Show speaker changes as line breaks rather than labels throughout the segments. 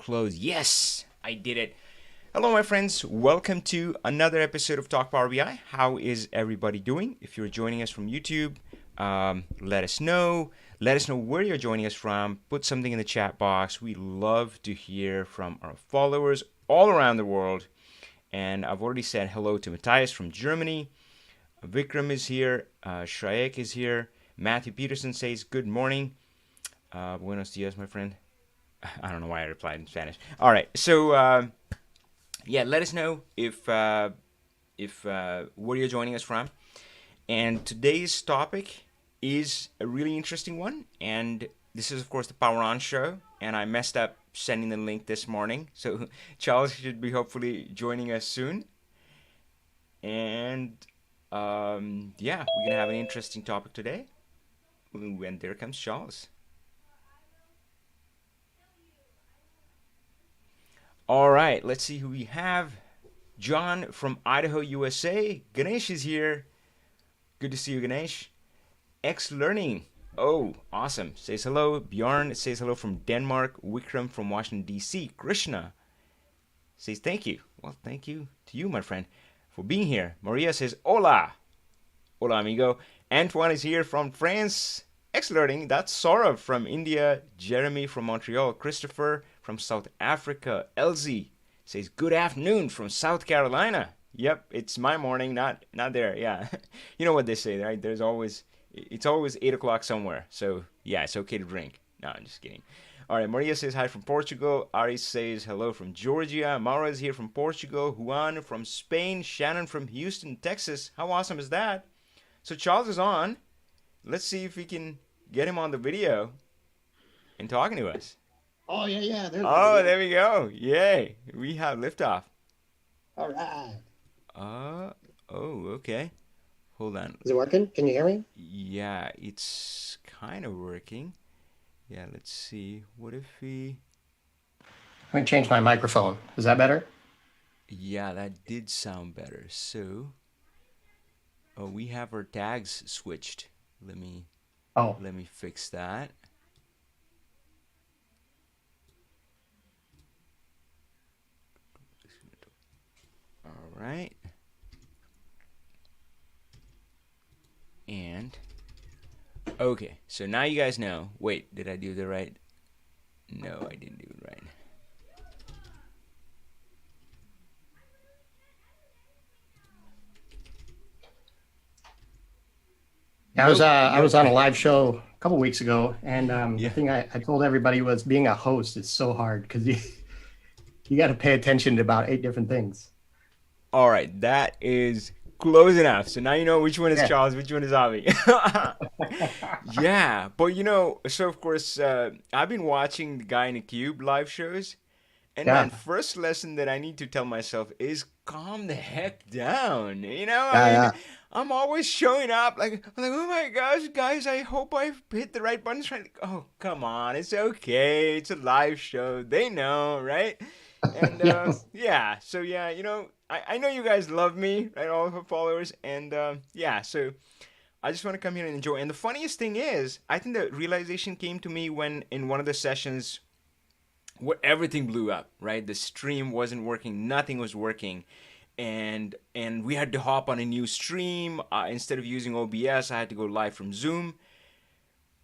close. Yes, I did it. Hello, my friends. Welcome to another episode of Talk Power BI. How is everybody doing? If you're joining us from YouTube, let us know. Let us know where you're joining us from. Put something in the chat box. We love to hear from our followers all around the world. And I've already said hello to Matthias from Germany. Vikram is here. Shreyek is here. Matthew Peterson says good morning. Buenos dias, my friend. I don't know why I replied in Spanish. All right, so let us know if where you're joining us from. And today's topic is a really interesting one. And this is, of course, the Power On Show. And I messed up sending the link this morning. So Charles should be hopefully joining us soon. And we're going to have an interesting topic today. And there comes Charles. All right, let's see who we have. John from Idaho, USA. Ganesh is here. Good to see you, Ganesh. X Learning. Oh, awesome. Says hello. Bjorn says hello from Denmark. Vikram from Washington, D.C. Krishna says thank you. Well, thank you to you, my friend, for being here. Maria says hola. Hola, amigo. Antoine is here from France. X Learning. That's Saurav from India. Jeremy from Montreal. Christopher from South Africa. Elsie says good afternoon from South Carolina. Yep, it's my morning, not there. Yeah, you know what they say, right? It's always 8 o'clock somewhere. So yeah, it's okay to drink. No, I'm just kidding. All right, Maria says hi from Portugal. Ari says hello from Georgia. Maura is here from Portugal. Juan from Spain. Shannon from Houston, Texas. How awesome is that? So Charles is on. Let's see if we can get him on the video and talking to us.
Oh, yeah.
There we go. Yay. We have liftoff.
All right.
Okay. Hold on.
Is it working? Can you hear me?
Yeah, it's kind of working. Yeah, let's see. What if we...
Let me change my microphone. Is that better?
Yeah, that did sound better. So, we have our tags switched. Let me fix that. All right. And okay, so now you guys know. Wait, did I do the right? No, I didn't do it right.
Yeah, I was on a live show a couple weeks ago, and the thing I told everybody was being a host is so hard because you got to pay attention to about 8 different things.
All right, that is close enough. So now you know which one is Charles, which one is Avi. Yeah, but so of course, I've been watching the Guy in a Cube live shows. And man, first lesson that I need to tell myself is calm the heck down. I'm always showing up I'm like, oh my gosh, guys, I hope I hit the right buttons. Oh, come on, it's okay. It's a live show. They know, right? And I know you guys love me, right? All of our followers. And so I just want to come here and enjoy. And the funniest thing is, I think the realization came to me when in one of the sessions where everything blew up, right? The stream wasn't working, nothing was working. And we had to hop on a new stream. Instead of using OBS, I had to go live from Zoom.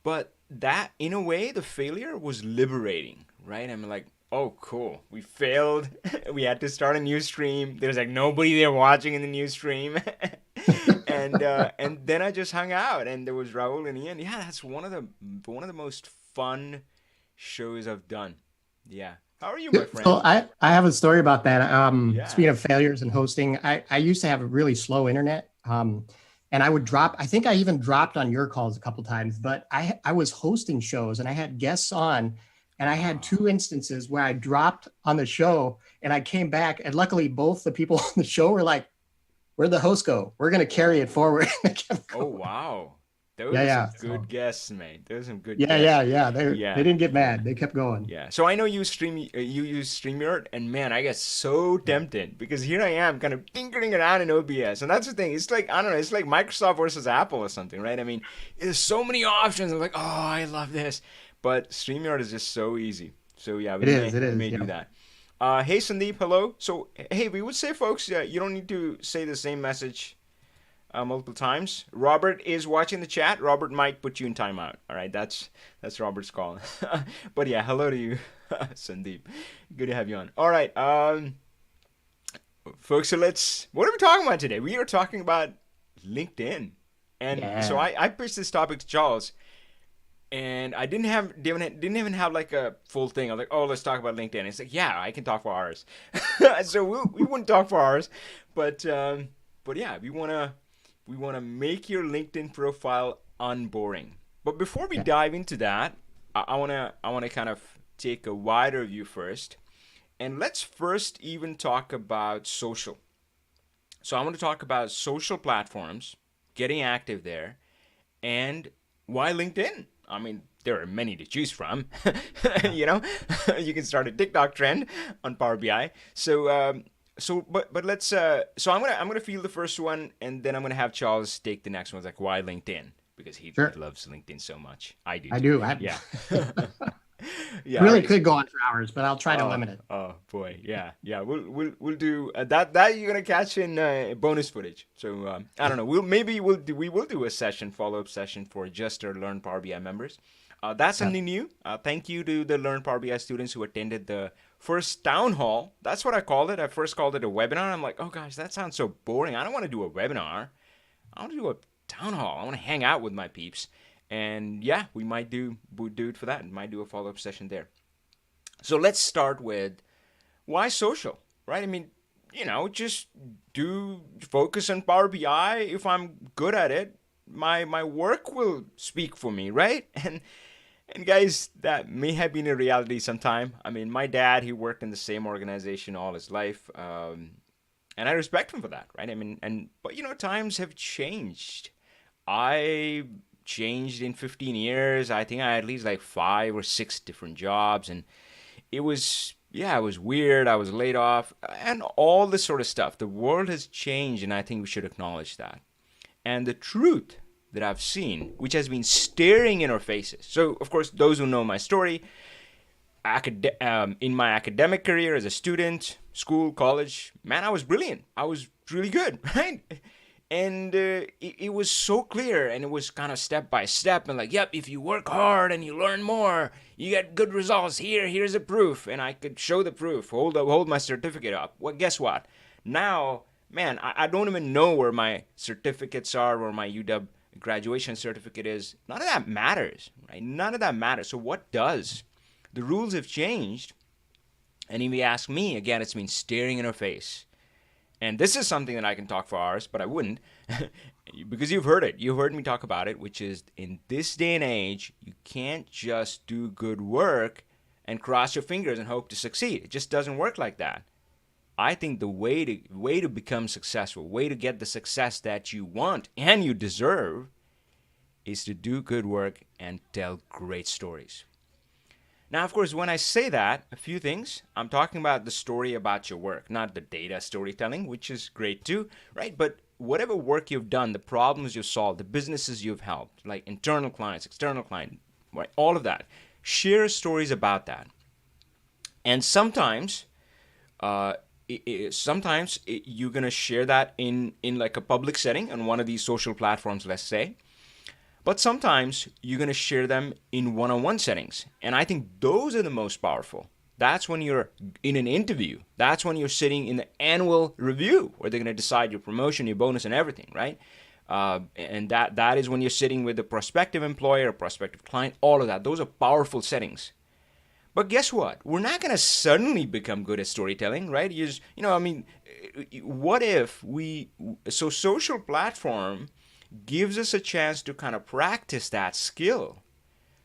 But that, in a way, the failure was liberating, right? I'm like, oh, cool. We failed. We had to start a new stream. There's nobody there watching in the new stream. and then I just hung out, and there was Raul and Ian. Yeah, that's one of the most fun shows I've done. Yeah. How are you, my friend?
So I have a story about that. Speaking of failures and hosting, I used to have a really slow internet. And I would drop. I think I even dropped on your calls a couple times, but I was hosting shows and I had guests on. And I had 2 instances where I dropped on the show and I came back. And luckily, both the people on the show were like, where'd the host go? We're going to carry it forward.
Oh, wow. Those are some good guests, man. Those are some good guests.
Yeah. They didn't get mad. They kept going.
Yeah. So I know you use StreamYard, and man, I get so tempted because here I am kind of tinkering around in OBS. And that's the thing. It's like, I don't know, it's like Microsoft versus Apple or something, right? I mean, there's so many options. I'm like, oh, I love this. But StreamYard is just so easy. So yeah,
It is. It
we
is.
may do
Yeah.
that. Hey Sandeep, hello. So hey, we would say, folks, you don't need to say the same message multiple times. Robert is watching the chat. Robert might put you in timeout. All right, that's Robert's call. But yeah, hello to you, Sandeep. Good to have you on. All right, folks. So let's. What are we talking about today? We are talking about LinkedIn, and so
Yeah.
I pitched this topic to Charles, and I didn't even have like a full thing. I was like, oh, let's talk about LinkedIn. It's like, yeah, I can talk for hours. So we wouldn't talk for hours, but yeah, we wanna make your LinkedIn profile unboring. But before we
Yeah.
dive into that, I wanna kind of take a wider view first, and let's first even talk about social. So I want to talk about social platforms, getting active there, and why LinkedIn? I mean, there are many to choose from.
Yeah.
you know, you can start a TikTok trend on Power BI. But let's. So I'm gonna feel the first one, and then I'm gonna have Charles take the next one. It's like, why LinkedIn? Because he
Sure.
loves LinkedIn so much. I do
I
too.
do.
Yeah. Yeah. All
Really
right.
could go on for hours, but I'll try to
Oh,
limit it.
oh boy, yeah, yeah. We'll do that. You're gonna catch in bonus footage. So I don't know. We will do a session, follow up session for just our Learn Power BI members. That's
Yeah.
something new. Thank you to the Learn Power BI students who attended the first town hall. That's what I called it. I first called it a webinar. I'm like, oh gosh, that sounds so boring. I don't want to do a webinar. I want to do a town hall. I want to hang out with my peeps. And yeah, we'll do it for that. And might do a follow up session there. So let's start with why social, right? I mean, just do focus on Power BI. If I'm good at it, my work will speak for me, right? And guys, that may have been a reality sometime. I mean, my dad, he worked in the same organization all his life, and I respect him for that, right? I mean, but times have changed. I changed in 15 years. I think I had at least like 5 or 6 different jobs, and it was weird. I was laid off and all this sort of stuff. The world has changed, and I think we should acknowledge that. And the truth that I've seen, which has been staring in our faces. So, of course, those who know my story, in my academic career as a student, school, college, man, I was brilliant. I was really good, right? And it was so clear, and it was kind of step by step, and like, yep, if you work hard and you learn more, you get good results. Here's a proof, and I could show the proof, hold my certificate up. Well, guess what? Now, man, I don't even know where my certificates are, where my UW graduation certificate is. None of that matters, right? None of that matters. So what does? The rules have changed, and if you ask me, again, it's been staring in our face. And this is something that I can talk for hours, but I wouldn't because you've heard it. You've heard me talk about it, which is in this day and age, you can't just do good work and cross your fingers and hope to succeed. It just doesn't work like that. I think the way to become successful, way to get the success that you want and you deserve is to do good work and tell great stories. Now, of course, when I say that, a few things, I'm talking about the story about your work, not the data storytelling, which is great too, right? But whatever work you've done, the problems you've solved, the businesses you've helped, like internal clients, external clients, right? All of that. Share stories about that. And sometimes, uh, you're gonna share that in like a public setting on one of these social platforms, let's say. But sometimes you're going to share them in one on one settings. And I think those are the most powerful. That's when you're in an interview. That's when you're sitting in the annual review where they're going to decide your promotion, your bonus, and everything, right? And that is when you're sitting with a prospective employer, a prospective client, all of that. Those are powerful settings. But guess what? We're not going to suddenly become good at storytelling, right? I mean, what if so social platform gives us a chance to kind of practice that skill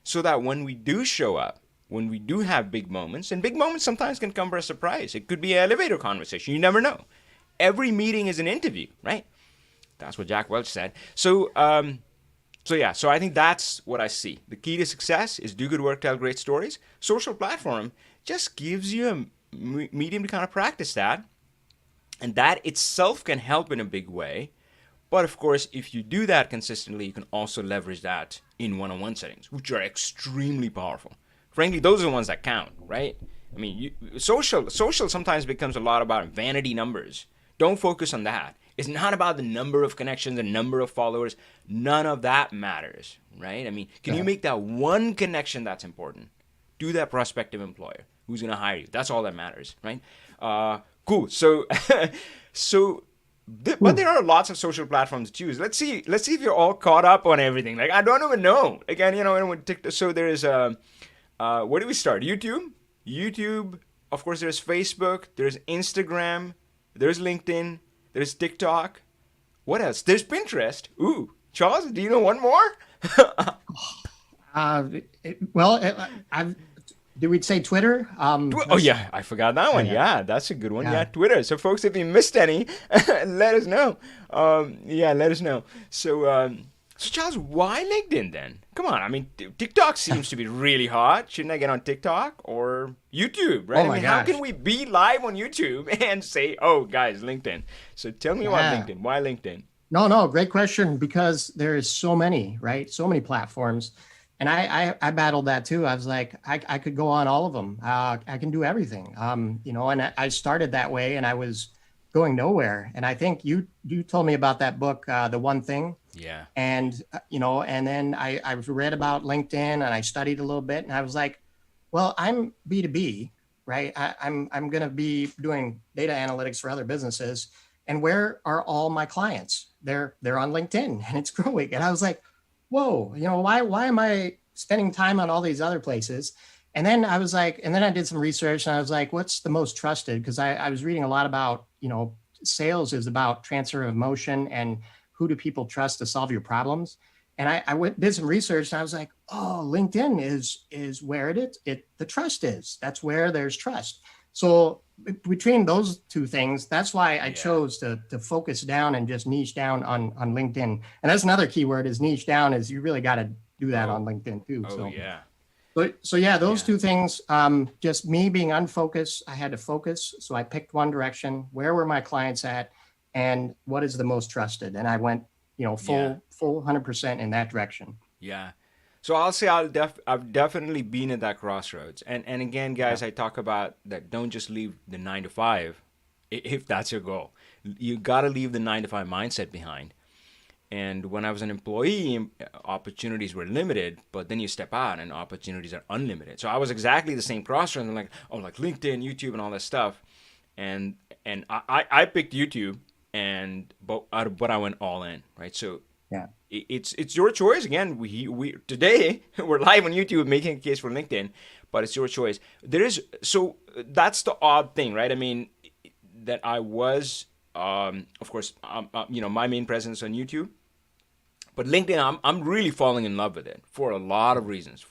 so that when we do show up, when we do have big moments, and big moments sometimes can come for a surprise. It could be an elevator conversation. You never know. Every meeting is an interview, right? That's what Jack Welch said. So I think that's what I see. The key to success is do good work, tell great stories. Social platform just gives you a medium to kind of practice that, and that itself can help in a big way. But of course, if you do that consistently, you can also leverage that in one-on-one settings, which are extremely powerful. frankly, those are the ones that count, right? I mean, social sometimes becomes a lot about vanity numbers. Don't focus on that. It's not about the number of connections, the number of followers. None of that matters, right? I mean, can you make that one connection that's important to that prospective employer who's going to hire you? That's all that matters, right? Cool. So, but there are lots of social platforms to choose. Let's see if you're all caught up on everything. Like, I don't even know. Again, so there is where do we start? YouTube. Of course, there's Facebook. There's Instagram. There's LinkedIn. There's TikTok. What else? There's Pinterest. Ooh, Charles, do you know one more?
Do we say Twitter?
Oh yeah, I forgot that one. Yeah, that's a good one. Yeah, Twitter. So folks, if you missed any, let us know. Let us know. So Charles, why LinkedIn then? Come on, I mean, TikTok seems to be really hot. Shouldn't I get on TikTok or YouTube, right?
Oh my gosh.
How can we be live on YouTube and say, oh, guys, LinkedIn? So tell me about LinkedIn. Why LinkedIn?
No, great question, because there is so many, right? So many platforms. And I battled that too. I was like, I could go on all of them. I can do everything. And I started that way and I was going nowhere. And I think you told me about that book, The One Thing.
Yeah.
And, and then I read about LinkedIn and I studied a little bit and I was like, well, I'm B2B, right? I'm going to be doing data analytics for other businesses. And where are all my clients? They're on LinkedIn and it's growing. And I was like, whoa, why am I spending time on all these other places? And then I was like, and then I did some research and I was like, what's the most trusted? Because I was reading a lot about, sales is about transfer of emotion and who do people trust to solve your problems. And I did some research and I was like, oh, LinkedIn is where the trust is. That's where there's trust. So between those two things, that's why I chose to focus down and just niche down on LinkedIn. And that's another keyword is niche down, is you really got to do that on LinkedIn too. Those two things, just me being unfocused, I had to focus. So I picked one direction. Where were my clients at? And what is the most trusted? And I went, full 100% in that direction.
Yeah. So I'll say I've definitely been at that crossroads. And again, guys, I talk about that. Don't just leave the 9 to 5 if that's your goal. You got to leave the 9 to 5 mindset behind. And when I was an employee, opportunities were limited, but then you step out and opportunities are unlimited. So I was exactly the same crossroads. I'm like, like LinkedIn, YouTube, and all that stuff. And I picked YouTube, but I went all in, right? So
yeah,
it's your choice. Again, we today we're live on YouTube making a case for LinkedIn, but it's your choice. So that's the odd thing, right? I mean, that I was, of course, my main presence on YouTube, but LinkedIn, I'm really falling in love with it for a lot of reasons.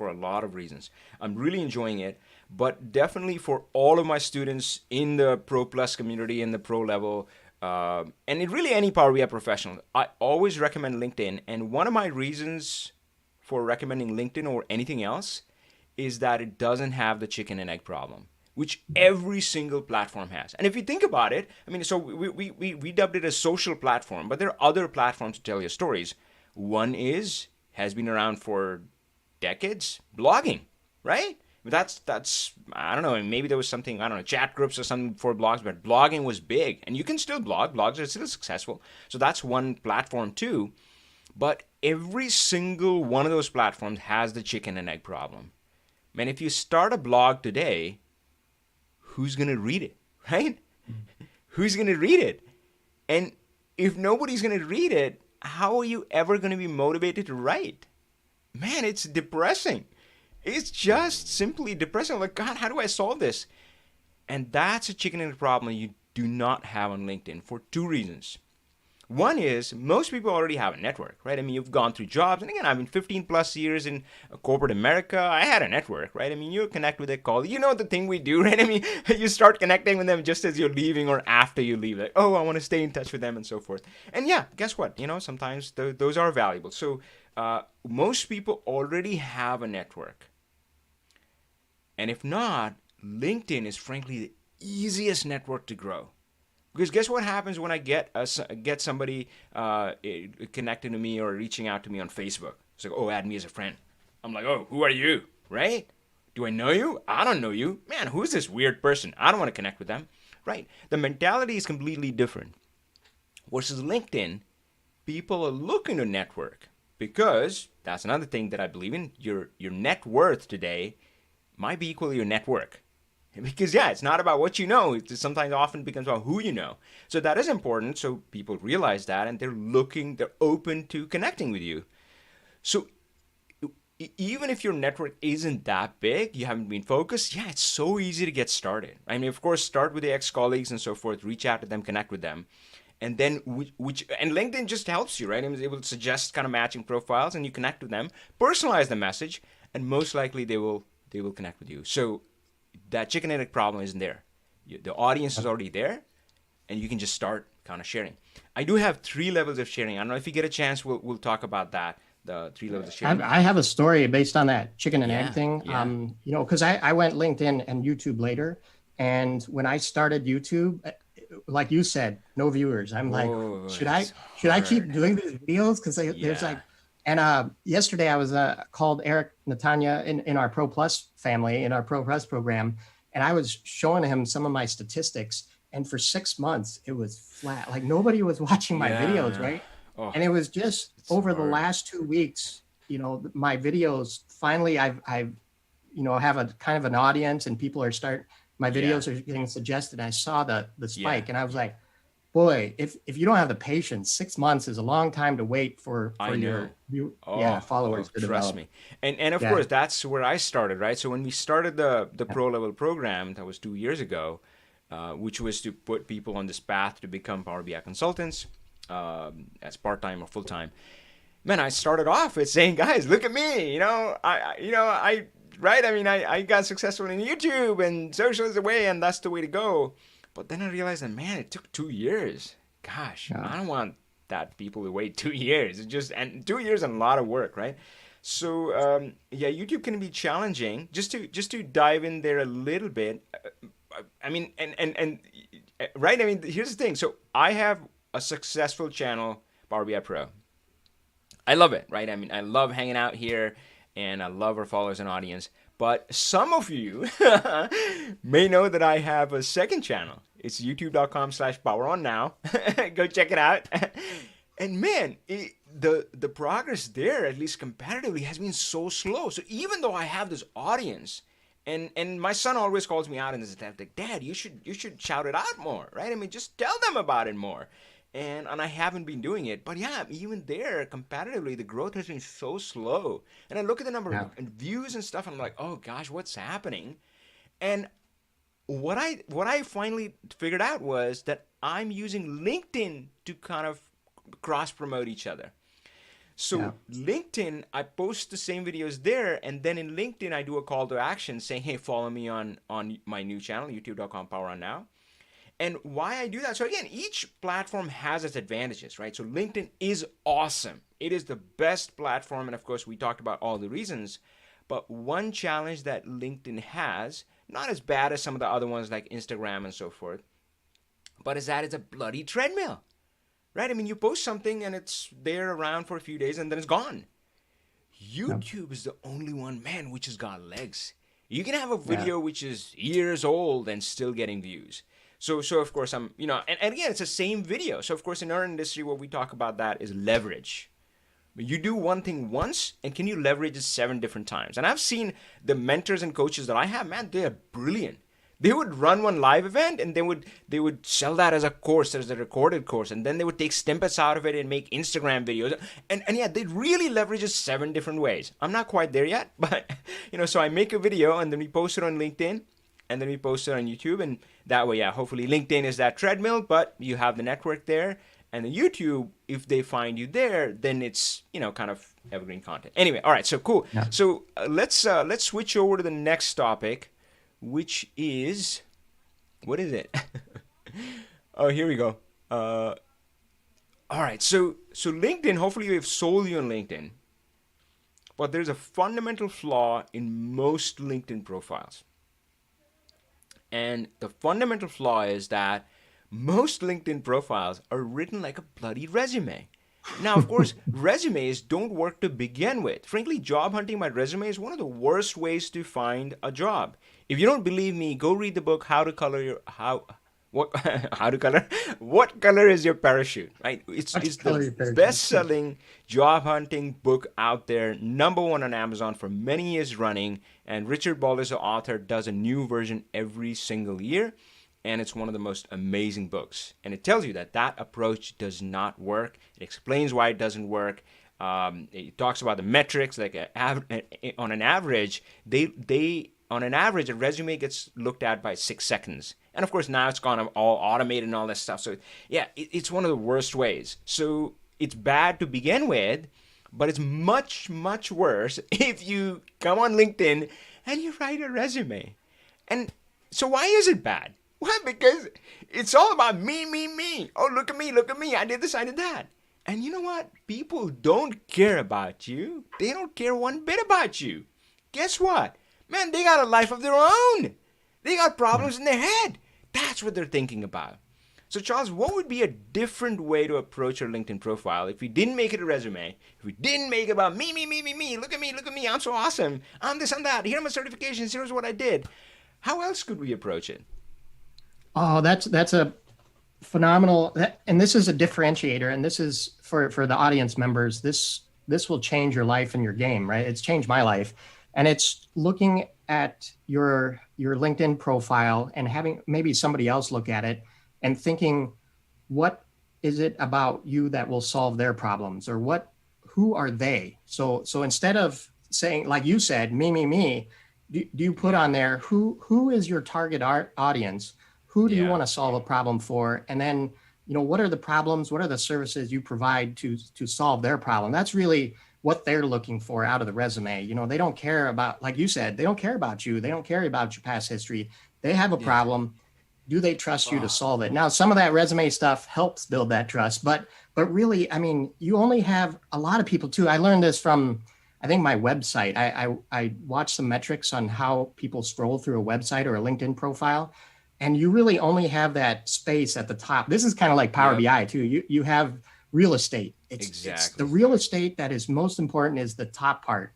I'm really enjoying it, but definitely for all of my students in the Pro Plus community, in the Pro level. And really any Power BI professional, I always recommend LinkedIn. And one of my reasons for recommending LinkedIn over anything else is that it doesn't have the chicken and egg problem, which every single platform has. And if you think about it, I mean, so we dubbed it a social platform, but there are other platforms to tell your stories. One has been around for decades, blogging, right? That's I don't know, maybe there was something, I don't know, chat groups or something for blogs, but blogging was big. And you can still blog. Blogs are still successful. So that's one platform too. But every single one of those platforms has the chicken and egg problem. Man, if you start a blog today, who's going to read it, right? Who's going to read it? And if nobody's going to read it, how are you ever going to be motivated to write? Man, it's depressing. It's just simply depressing. I'm like, God, how do I solve this? And that's a chicken and egg problem you do not have on LinkedIn for two reasons. One is most people already have a network, right? I mean, you've gone through jobs. And again, I've been 15 plus years in corporate America. I had a network, right? I mean, you connect with a colleague. You know the thing we do, right? I mean, you start connecting with them just as you're leaving or after you leave. Like, oh, I want to stay in touch with them and so forth. And yeah, guess what? Sometimes those are valuable. So most people already have a network. And if not, LinkedIn is frankly the easiest network to grow. Because guess what happens when I get somebody connecting to me or reaching out to me on Facebook? It's like, oh, add me as a friend. I'm like, oh, who are you? Right? Do I know you? I don't know you. Man, who's this weird person? I don't want to connect with them. Right? The mentality is completely different. Versus LinkedIn, people are looking to network because that's another thing that I believe in. Your net worth today might be equal to your network. Because yeah, it's not about what you know. It sometimes often becomes about who you know. So that is important. So people realize that and they're open to connecting with you. So even if your network isn't that big, you haven't been focused, yeah, it's so easy to get started. I mean, of course, start with the ex-colleagues and so forth, reach out to them, connect with them. And then which and LinkedIn just helps you, right? It was able to suggest kind of matching profiles and you connect with them, personalize the message, and most likely they will connect with you. So that chicken and egg problem isn't there. The audience is already there, and you can just start kind of sharing. I do have 3 levels of sharing. I don't know if you get a chance, we'll talk about that. The 3 levels of sharing.
I have a story based on that chicken and egg thing.
Yeah.
Because I went LinkedIn and YouTube later, and when I started YouTube, like you said, no viewers. I'm like, should I keep doing these videos? Because there's like, and yesterday I was called Eric Natanya in our Pro Plus family, in our Pro Plus program, and I was showing him some of my statistics. And for 6 months, it was flat. Like nobody was watching my videos, right?
Oh,
and it was just over the last 2 weeks, my videos, finally I've have a kind of an audience and people are my videos are getting suggested. I saw the spike and I was like, boy, if you don't have the patience, 6 months is a long time to wait for your followers to develop.
Trust me. And of course, that's where I started, right? So when we started the pro level program, that was 2 years ago, which was to put people on this path to become Power BI consultants, as part-time or full-time. Man, I started off with saying, guys, look at me, I got successful in YouTube and social is the way and that's the way to go. But then I realized that, man, it took 2 years. Gosh, I don't want that people to wait 2 years. And 2 years and a lot of work, right? So YouTube can be challenging. Just to dive in there a little bit. Right? I mean, here's the thing. So I have a successful channel, PowerBIPro. I love it, right? I mean, I love hanging out here, and I love our followers and audience. But some of you may know that I have a second channel. It's youtube.com/poweronnow. Go check it out. And man, the progress there, at least competitively, has been so slow. So even though I have this audience, and my son always calls me out in this attempt, like, Dad, you should shout it out more, right? I mean, just tell them about it more. And I haven't been doing it. But yeah, even there, competitively, the growth has been so slow. And I look at the number of views and stuff, and I'm like, oh gosh, what's happening? And what I finally figured out was that I'm using LinkedIn to kind of cross promote each other. So LinkedIn, I post the same videos there, and then in LinkedIn, I do a call to action saying, hey, follow me on my new channel, youtube.com/poweronnow. And why I do that, so again, each platform has its advantages, right? So LinkedIn is awesome. It is the best platform, and of course, we talked about all the reasons. But one challenge that LinkedIn has, not as bad as some of the other ones like Instagram and so forth, but is that it's a bloody treadmill. Right? I mean, you post something and it's there around for a few days and then it's gone. YouTube is the only one, man, which has got legs. You can have a video which is years old and still getting views. So of course, and again, it's the same video. So of course, in our industry, what we talk about that is leverage. You do one thing once, and can you leverage it 7 different times? And I've seen the mentors and coaches that I have, man, they are brilliant. They would run one live event and they would sell that as a course, as a recorded course, and then they would take snippets out of it and make Instagram videos. And yeah, they really leverage it 7 different ways. I'm not quite there yet, but so I make a video and then we post it on LinkedIn and then we post it on YouTube, and that way, hopefully LinkedIn is that treadmill, but you have the network there. And the YouTube, if they find you there, then it's kind of evergreen content. Anyway, all right, so cool. Yeah. So let's switch over to the next topic, which is, what is it? Oh, here we go. All right, so LinkedIn, hopefully we've sold you on LinkedIn, but there's a fundamental flaw in most LinkedIn profiles. And the fundamental flaw is that most LinkedIn profiles are written like a bloody resume. Now, of course, resumes don't work to begin with. Frankly, job hunting by resume is one of the worst ways to find a job. If you don't believe me, go read the book How to Color Your How what how to color what color is your parachute, right?
Much
It's the
color your parachute.
best-selling job hunting book out there, number one on Amazon for many years running, and Richard Baldus, the author, does a new version every single year, and it's one of the most amazing books. And it tells you that that approach does not work. It explains why it doesn't work. It talks about the metrics, like on an average, they on an average a resume gets looked at by 6 seconds. And of course now it's gone all automated and all that stuff. So yeah, it's one of the worst ways. So it's bad to begin with, but it's much much worse if you come on LinkedIn and you write a resume. And so why is it bad? Why? Because it's all about me, me, me. Oh, look at me, look at me. I did this, I did that. And you know what? People don't care about you. They don't care one bit about you. Guess what? Man, they got a life of their own. They got problems in their head. That's what they're thinking about. So, Charles, what would be a different way to approach your LinkedIn profile if we didn't make it a resume? If we didn't make it about me, me, me, me, me, look at me, I'm so awesome. I'm this, I'm that. Here are my certifications, here's what I did. How else could we approach it?
Oh, that's a phenomenal, and this is a differentiator, and this is for the audience members. This will change your life and your game, right? It's changed my life, and it's looking at your LinkedIn profile and having maybe somebody else look at it and thinking, what is it about you that will solve their problems, or who are they? So instead of saying, like you said, me, do you put on there who is your target audience? Who do you want to solve a problem for? And then, what are the problems? What are the services you provide to solve their problem? That's really what they're looking for out of the resume. They don't care about, like you said, they don't care about you. They don't care about your past history. They have a problem. Do they trust you to solve it? Now, some of that resume stuff helps build that trust, but really, I mean, you only have a lot of people too. I learned this from, I think, my website. I watched some metrics on how people scroll through a website or a LinkedIn profile. And you really only have that space at the top. This is kind of like Power BI too. You have real estate. It's the real estate that is most important is the top part.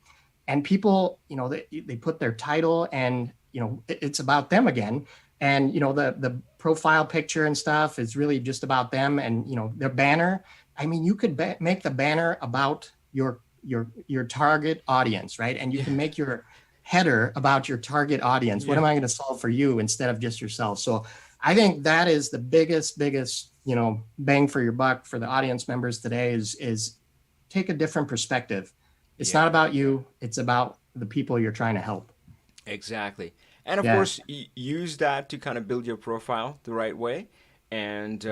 And people, they put their title and, it's about them again. And, the profile picture and stuff is really just about them and, their banner. I mean, you could make the banner about your target audience, right? And you can make your header about your target audience. What am I going to solve for you instead of just yourself? So I think that is the biggest, bang for your buck for the audience members today is take a different perspective. It's not about you. It's about the people you're trying to help.
Exactly. And of course, use that to kind of build your profile the right way, and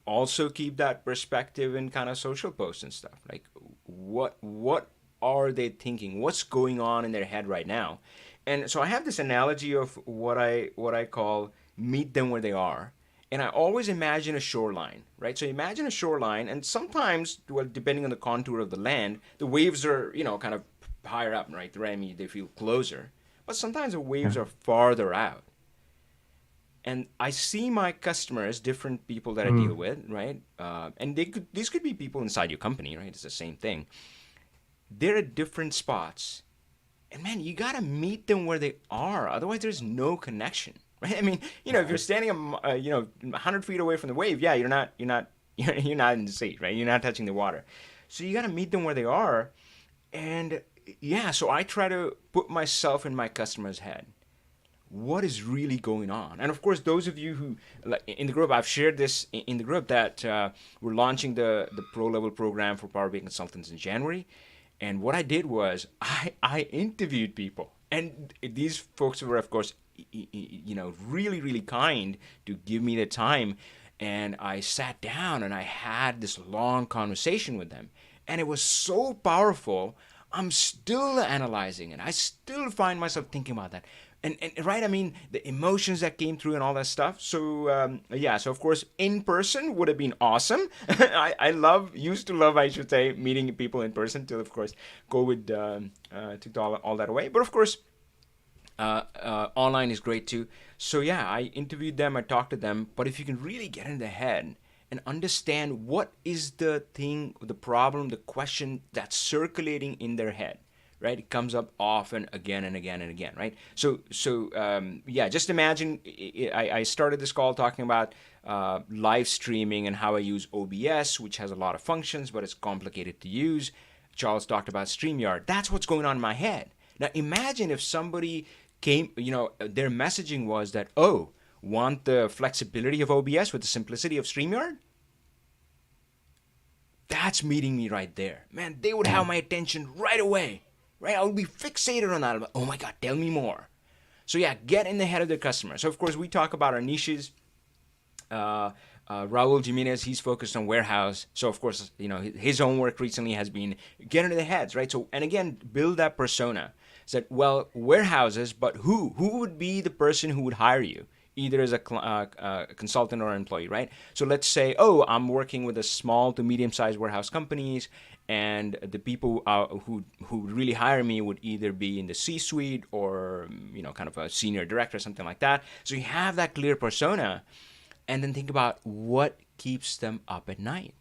also keep that perspective in kind of social posts and stuff. Like what are they thinking? What's going on in their head right now? And so I have this analogy of what I call meet them where they are. And I always imagine a shoreline, right? So imagine a shoreline, and sometimes, well, depending on the contour of the land, the waves are, kind of higher up, right? I mean, they feel closer. But sometimes the waves are farther out. And I see my customers, different people that I deal with, right? And these could be people inside your company, right? It's the same thing. They're at different spots. And man, you got to meet them where they are. Otherwise, there's no connection, right? I mean, if you're standing, 100 feet away from the wave, you're not you're not in the sea, right? You're not touching the water. So you got to meet them where they are. And so I try to put myself in my customer's head. What is really going on? And of course, those of you who, like in the group, I've shared this in the group that we're launching the pro level program for Power BI consultants in January. And what I did was I interviewed people, and these folks were, of course, really, really kind to give me the time. And I sat down and I had this long conversation with them, and it was so powerful. I'm still analyzing it. I still find myself thinking about that. And right, I mean, the emotions that came through and all that stuff. So so of course, in person would have been awesome. I used to love, I should say, meeting people in person till, of course, COVID took all that away. But of course, online is great too. So I interviewed them, I talked to them. But if you can really get in their head and understand what is the thing, the problem, the question that's circulating in their head. Right, it comes up often, again and again and again. Right, yeah, just imagine. I started this call talking about live streaming and how I use OBS, which has a lot of functions, but it's complicated to use. Charles talked about StreamYard. That's what's going on in my head. Now imagine if somebody came, their messaging was that, oh, want the flexibility of OBS with the simplicity of StreamYard? That's meeting me right there. Man, they would have my attention right away. Right? I would be fixated on that. Oh my God, tell me more. So yeah, get in the head of the customer. So of course we talk about our niches. Raul Jimenez, he's focused on warehouse. So of course, his own work recently has been get into the heads, right? So, and again, build that persona. Said, well, warehouses, but who would be the person who would hire you? Either as a consultant or an employee, right? So let's say, oh, I'm working with a small to medium-sized warehouse companies, and the people who really hire me would either be in the C-suite or kind of a senior director or something like that. So you have that clear persona, and then think about what keeps them up at night,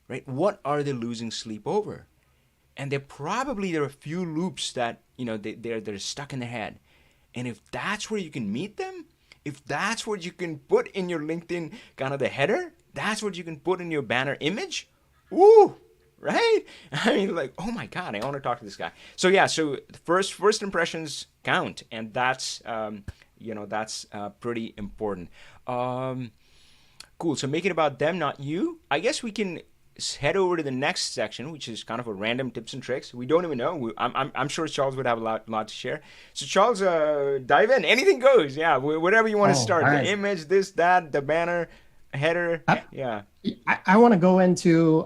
right? What are they losing sleep over? And there are a few loops that they're stuck in their head, and if that's where you can meet them. If that's what you can put in your LinkedIn kind of the header, that's what you can put in your banner image, ooh, right? I mean, like, oh my God, I want to talk to this guy. So yeah, so first impressions count, and that's pretty important. Cool. So make it about them, not you. I guess we can head over to the next section, which is kind of a random tips and tricks. We don't even know. I'm sure Charles would have a lot to share. So Charles, dive in. Anything goes. Yeah, whatever you want to start. Right. The image, this, that, the banner, header. Yeah.
I want to go into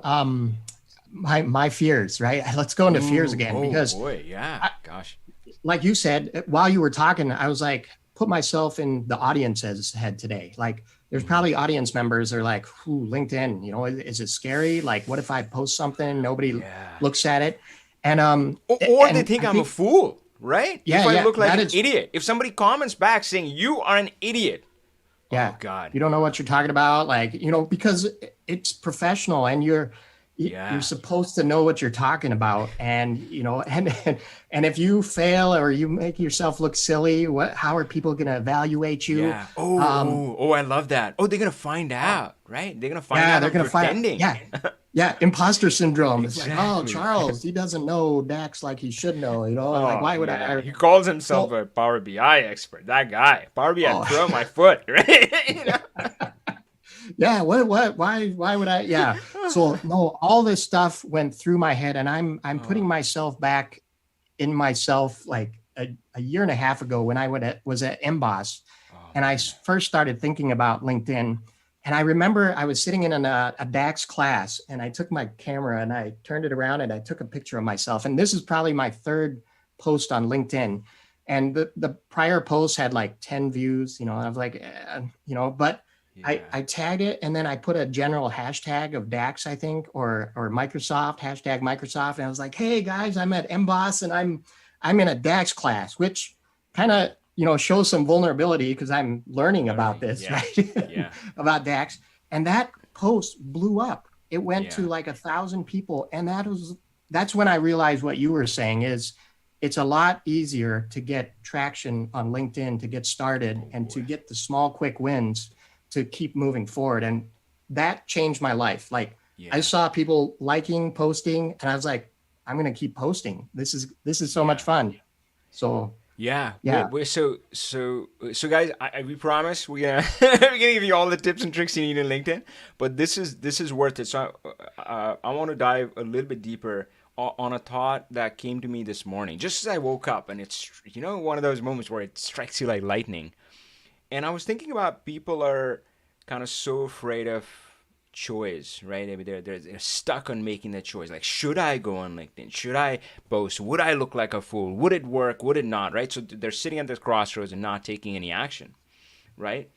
my fears. Right. Let's go into fears again because.
Oh boy, yeah. Gosh.
Like you said, while you were talking, I was like, put myself in the audience's head today. Like, there's probably audience members that are like, ooh, LinkedIn, is it scary? Like, what if I post something, nobody looks at it? And
or they think I'm a fool, right?
Yeah,
if I look like an idiot. If somebody comments back saying you are an idiot.
Yeah.
Oh God.
You don't know what you're talking about. Like, because it's professional and you're supposed to know what you're talking about. And, and if you fail or you make yourself look silly, how are people going to evaluate you?
Yeah. I love that. Oh, they're going to find out, right? They're going to find out.
They're going to find out. Yeah. Imposter syndrome.
Exactly.
It's like, oh, Charles, he doesn't know DAX like he should know, like, why would I?
He calls himself a Power BI expert. That guy, Power BI Pro, my foot, right?
Yeah. Why would I? Yeah. So no, all this stuff went through my head, and I'm putting myself back in myself like a year and a half ago when I was at Emboss, and I first started thinking about LinkedIn. And I remember I was sitting in a DAX class, and I took my camera and I turned it around and I took a picture of myself. And this is probably my third post on LinkedIn. And the prior post had like 10 views, and I was like, but I tagged it, and then I put a general hashtag of DAX, I think, or Microsoft, hashtag Microsoft. And I was like, hey guys, I'm at Emboss and I'm in a DAX class, which kind of, shows some vulnerability because I'm learning about this, right? About DAX. And that post blew up. It went to like 1,000 people. And that's when I realized what you were saying is it's a lot easier to get traction on LinkedIn, to get started and to get the small, quick wins to keep moving forward. And that changed my life. Like I saw people liking, posting, and I was like, I'm going to keep posting. This is so much fun. So
yeah. So guys, we promise we're gonna give you all the tips and tricks you need in LinkedIn, but this is worth it. So I want to dive a little bit deeper on a thought that came to me this morning, just as I woke up, and it's one of those moments where it strikes you like lightning. And I was thinking about people are kind of so afraid of choice, right? I mean, they're stuck on making that choice. Like, should I go on LinkedIn? Should I post? Would I look like a fool? Would it work? Would it not? Right? So they're sitting at this crossroads and not taking any action, right?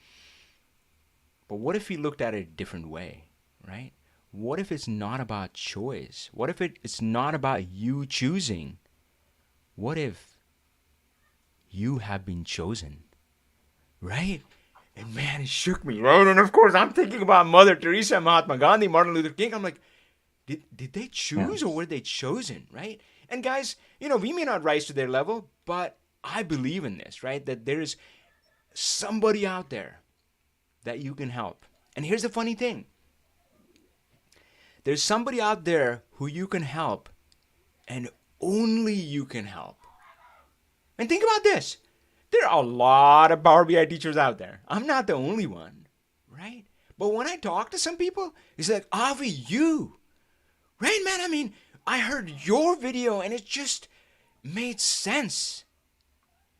But what if we looked at it a different way, right? What if it's not about choice? What if it's not about you choosing? What if you have been chosen? Right? And man, it shook me, right? And of course, I'm thinking about Mother Teresa, Mahatma Gandhi, Martin Luther King. I'm like, did they
Yeah.
choose or were they chosen, right? And guys, we may not rise to their level, but I believe in this, right? That there is somebody out there that you can help. And here's the funny thing. There's somebody out there who you can help and only you can help. And think about this. There are a lot of Power BI teachers out there. I'm not the only one, right? But when I talk to some people, it's like, Avi, you, right, man? I mean, I heard your video and it just made sense.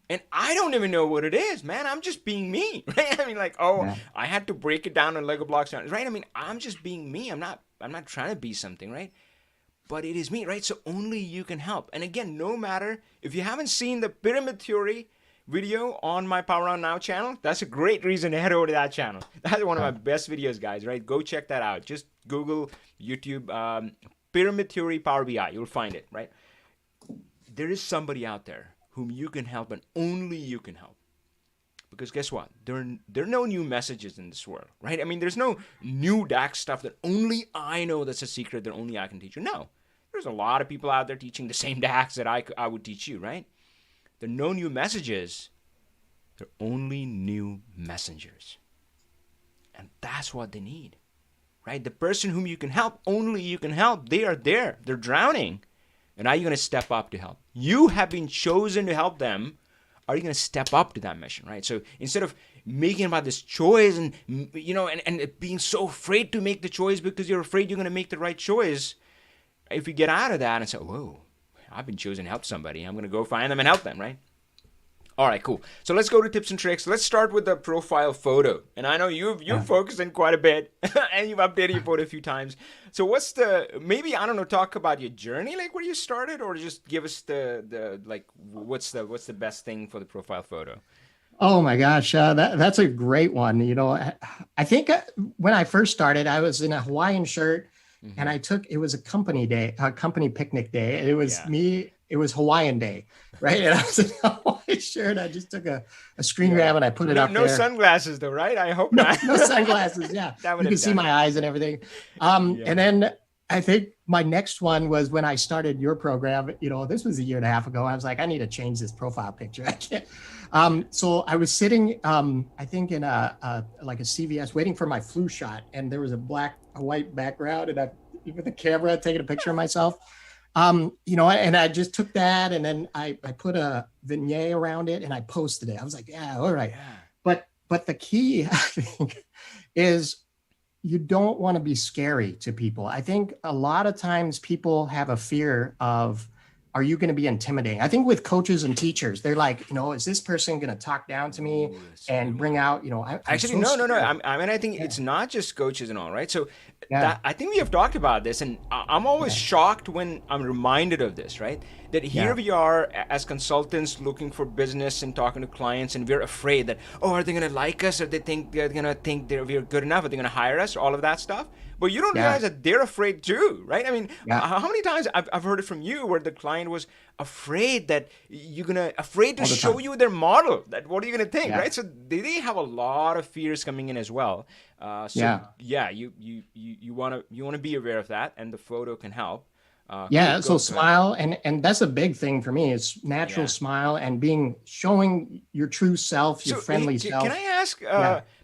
And I don't even know what it is, man. I'm just being me, right? I mean, like,
Yeah.
I had to break it down in Lego blocks, right? I mean, I'm just being me. I'm not trying to be something, right? But it is me, right? So only you can help. And again, no matter if you haven't seen the pyramid theory video on my Power On Now channel, that's a great reason to head over to that channel. That's one of my best videos, guys, right? Go check that out. Just Google, YouTube, pyramid theory Power BI. You'll find it, right? There is somebody out there whom you can help and only you can help. Because guess what? There are no new messages in this world, right? I mean, there's no new DAX stuff that only I know that's a secret that only I can teach you. No. There's a lot of people out there teaching the same DAX that I would teach you, right? There are no new messages. There are only new messengers. And that's what they need, right? The person whom you can help, only you can help. They are there. They're drowning. And are you going to step up to help? You have been chosen to help them. Are you going to step up to that mission, right? So instead of making about this choice and, and being so afraid to make the choice because you're afraid you're going to make the right choice, if you get out of that and say, whoa, I've been chosen to help somebody, I'm going to go find them and help them, right? All right, cool. So let's go to tips and tricks. Let's start with the profile photo. And I know you've focused in quite a bit and you've updated your photo a few times. So what's maybe, I don't know, talk about your journey, like where you started, or just give us what's the best thing for the profile photo?
Oh my gosh, that's a great one. I think when I first started, I was in a Hawaiian shirt, and it was a company picnic day. And it was me. It was Hawaiian day, right? And I was in a Hawaiian shirt. I just took a screen grab and I put it up there.
No sunglasses though, right? I hope not.
No sunglasses. Yeah, you can see my eyes and everything. And then I think my next one was when I started your program. This was a year and a half ago. I was like, I need to change this profile picture. I can't. So I was sitting, I think in a CVS waiting for my flu shot, and there was a white background, and I with the camera taking a picture of myself. And I just took that, and then I put a vignette around it, and I posted it. I was like, yeah, all right. Yeah. But the key, I think, is you don't want to be scary to people. I think a lot of times people have a fear of, are you going to be intimidating? I think with coaches and teachers, they're like, is this person going to talk down to me and bring out,
actually, no. I think it's not just coaches and all, right? So I think we have talked about this, and I'm always shocked when I'm reminded of this, right? That here we are as consultants looking for business and talking to clients, and we're afraid that, are they going to like us? Or they're going to think we're good enough? Are they going to hire us? All of that stuff. But you don't realize that they're afraid too, right? I mean, how many times I've heard it from you where the client was afraid that afraid to show you their model. That what are you gonna think, right? So they have a lot of fears coming in as well. You wanna be aware of that, and the photo can help.
So smile, and that's a big thing for me. It's natural smile and showing your true self, your friendly self.
Can I ask,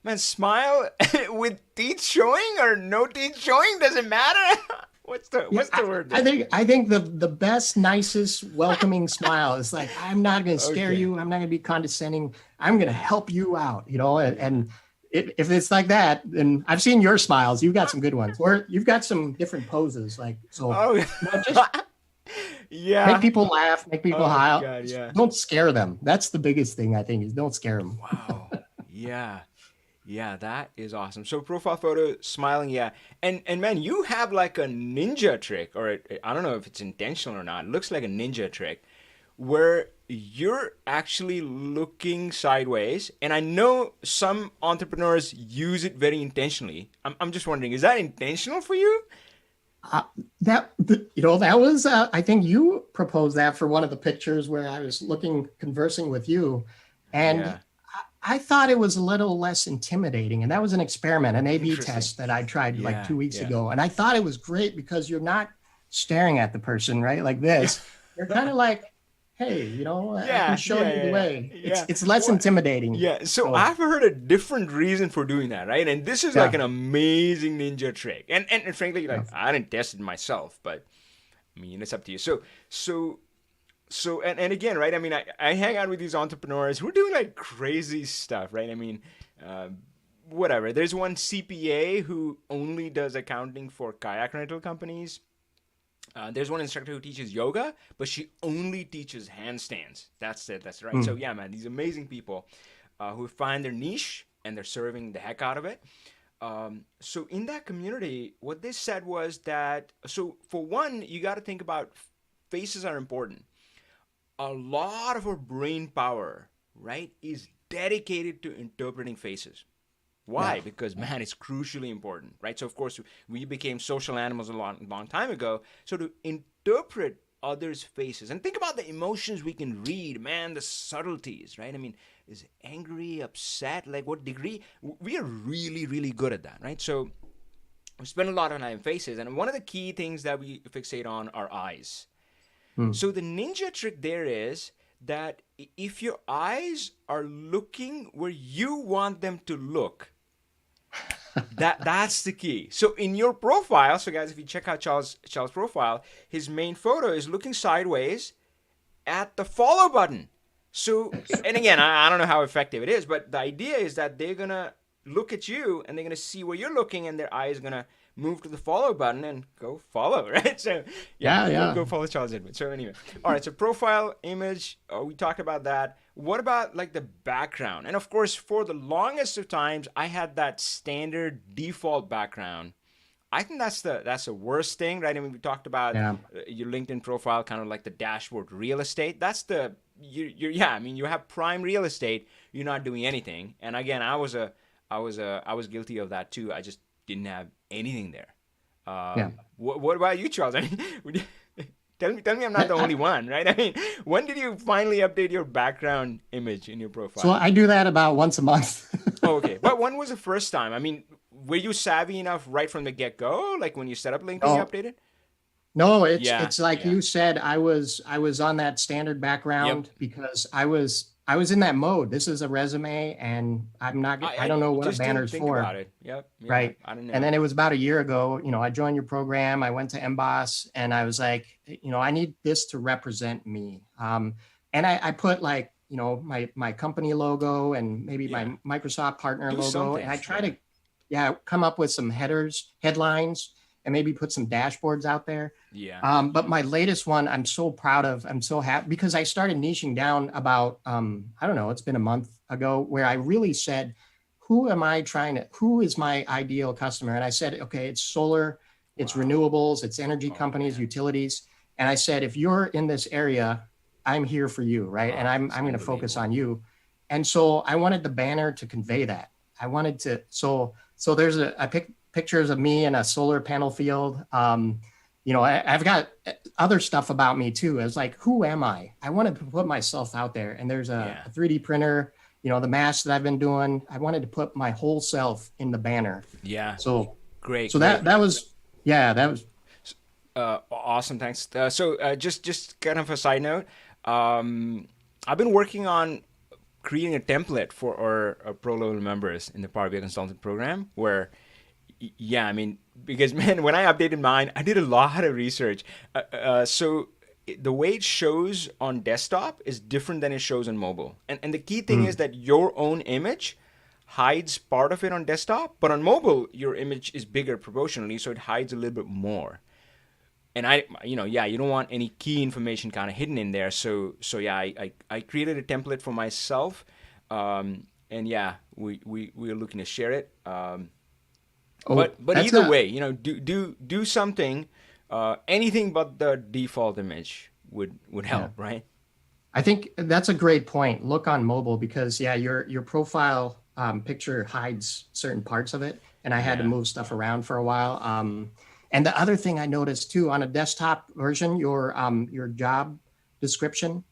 man, smile with teeth showing or no teeth showing? Does it matter? What's the word there?
I think the best, nicest, welcoming smile is like, I'm not going to scare you. I'm not going to be condescending. I'm going to help you out, and if it's like that, then I've seen your smiles. You've got some good ones. Or you've got some different poses, like so. Make people laugh, make people howl. Don't scare them. That's the biggest thing, I think, is don't scare them.
Wow. Yeah, that is awesome. So profile photo, smiling, and man, you have like a ninja trick, or I don't know if it's intentional or not. It looks like a ninja trick, where you're actually looking sideways, and I know some entrepreneurs use it very intentionally. I'm just wondering, is that intentional for you?
That was I think you proposed that for one of the pictures where I was conversing with you, and I thought it was a little less intimidating. And that was an experiment, an A/B
Interesting.
test that I tried like
Yeah,
2 weeks
yeah.
ago. And I thought it was great because you're not staring at the person, right? Like
Yeah.
this. You're kind of like, hey, I can
Yeah,
show
yeah,
you
yeah,
the
yeah,
way.
yeah.
It's less
Well,
intimidating.
yeah. So
So
I've heard a different reason for doing that, right? And this is like
yeah.
an amazing ninja trick. And frankly,
Yeah.
like I didn't test it myself, but I mean, it's up to you. So and again, right? I mean, I hang out with these entrepreneurs who are doing like crazy stuff, right? I mean, uh, whatever. There's one CPA who only does accounting for kayak rental companies. There's one instructor who teaches yoga, but she only teaches handstands. That's it. That's right. So
Mm.
yeah, man, these amazing people who find their niche and they're serving the heck out of it. So in that community, what they said was that so for one, you got to think about faces are important. A lot of our brain power, right, is dedicated to interpreting faces.
Yeah.
Why? Because man, it's crucially important, right? So of course we became social animals a long time ago. So to interpret others' faces and think about the emotions we can read, man, the subtleties, right? I mean, is it angry, upset, like what degree? We are really, really good at that, right? So we spend a lot of time in faces, and one of the key things that we fixate on are eyes.
Mm.
So the ninja trick there is that if your eyes are looking where you want them to look, that's the key. So in your profile, so guys, if you check out Charles' profile, his main photo is looking sideways at the follow button. So, and again, I don't know how effective it is, but the idea is that they're gonna look at you and they're gonna see where you're looking, and their eye is gonna move to the follow button and go follow, right? So, yeah,
Yeah. Yeah.
go follow Charles Edwin. So anyway, all right. So profile image, we talked about that. What about like the background? And of course, for the longest of times, I had that standard default background. I think that's the worst thing, right? I mean, we talked about
Yeah.
your LinkedIn profile, kind of like the dashboard real estate. That's the you're yeah. I mean, you have prime real estate. You're not doing anything. And again, I was guilty of that too. I just didn't have anything there.
Yeah.
What about you, Charles? I mean, tell me, I'm not the only one, right? I mean, when did you finally update your background image in your
So
profile?
I do that about once a month.
Oh, okay. But when was the first time? I mean, were you savvy enough right from the get go? Like when you set up LinkedIn, you
No,
updated?
no, it's
Yeah,
it's like
yeah.
you said, I was on that standard
Yep.
background because I was in that mode. This is a resume and I don't know
I
what a
just didn't
banner's
think about
for.
it. Yep. Yeah.
Right.
I don't
And
know.
then it was about a year ago, I joined your program. I went to Emboss and I was like, I need this to represent me. And I put like, my company logo and maybe
Yeah.
my Microsoft partner
Do
logo. And
something.
I try
Yeah.
to, yeah, come up with some headlines, and maybe put some dashboards out there.
Yeah.
But my latest one, I'm so proud of. I'm so happy because I started niching down about, I don't know, it's been a month ago where I really said, who is my ideal customer? And I said, okay, it's solar, it's
Wow.
renewables, it's energy
Oh
companies,
man.
utilities. And I said, if you're in this area, I'm here for you, right? And
Oh,
I'm
it's
I'm going to focus
unbelievable.
on you. And so I wanted the banner to convey that. I wanted to so there's I picked pictures of me in a solar panel field. I've got other stuff about me too. It's like, who am I? I wanted to put myself out there. And there's
Yeah.
a 3D printer, the mask that I've been doing. I wanted to put my whole self in the banner.
Yeah.
So
Great.
so
Great.
that was yeah, that was
Awesome. Thanks. Just kind of a side note. I've been working on creating a template for our pro level members in the Power BI consultant program where yeah, I mean, because man, when I updated mine, I did a lot of research. The way it shows on desktop is different than it shows on mobile. And the key thing is
mm,
that your own image hides part of it on desktop, but on mobile, your image is bigger proportionally, so it hides a little bit more. And yeah, you don't want any key information kind of hidden in there. So yeah, I created a template for myself. And yeah, we are looking to share it.
oh
But
that's
either
a
way, do something. Anything but the default image would
yeah.
help, right?
I think that's a great point. Look on mobile because yeah, your profile picture hides certain parts of it, and I had to
Yeah,
move stuff around for a while. And the other thing I noticed too on a desktop version, your job description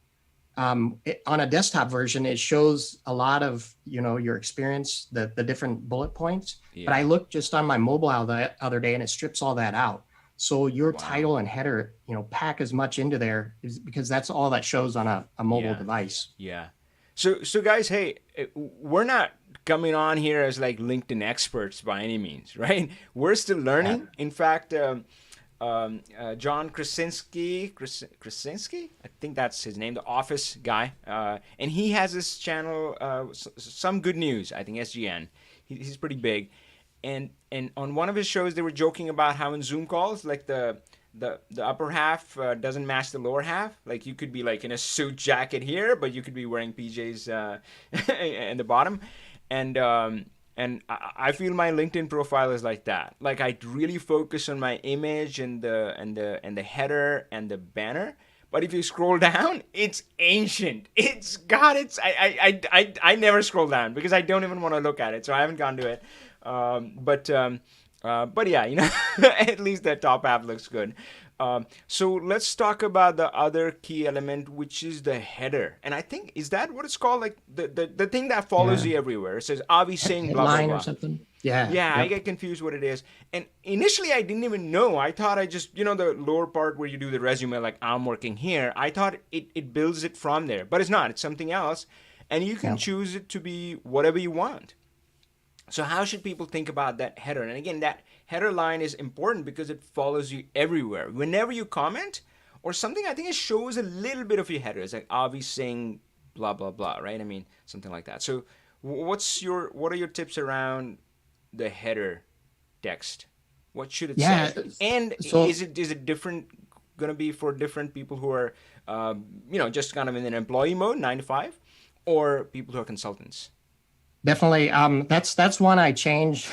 on a desktop version, it shows a lot of, your experience, the different bullet points. But I
Yeah.
looked just on my mobile the other day and it strips all that out. So your
Wow.
title and header, pack as much into there because that's all that shows on a mobile
Yeah.
device.
Yeah. So guys, hey, we're not coming on here as like LinkedIn experts by any means, right? We're still
Yeah.
learning. In fact, John Krasinski, I think that's his name, the Office guy, and he has this channel, some good news. I think SGN. He's pretty big, and on one of his shows they were joking about how in Zoom calls, like the upper half doesn't match the lower half. Like you could be like in a suit jacket here, but you could be wearing PJs in the bottom, and I feel my LinkedIn profile is like that. Like I really focus on my image and the header and the banner. But if you scroll down, it's ancient. It's God. It's I never scroll down because I don't even want to look at it. So I haven't gone to it. But yeah, at least that top half looks good. So let's talk about the other key element, which is the header. And I think, is that what it's called? Like the thing that follows
Yeah.
you everywhere. It says Avi Singh, blah, blah,
Headline or
blah.
something. Yeah.
Yeah, I
Yep.
get confused what it is. And initially, I didn't even know. I thought I just, the lower part where you do the resume, like I'm working here, I thought it builds it from there. But it's not, it's something else. And you can
Yeah.
choose it to be whatever you want. So how should people think about that header? And again, that header line is important because it follows you everywhere. Whenever you comment or something, I think it shows a little bit of your header. It's like Avi Singh, blah blah blah, right? I mean, something like that. So what are your tips around the header text? What should it
Yeah.
say? And
So
is it different, gonna be for different people who are just kind of in an employee mode, 9 to 5, or people who are consultants?
definitely, that's one I change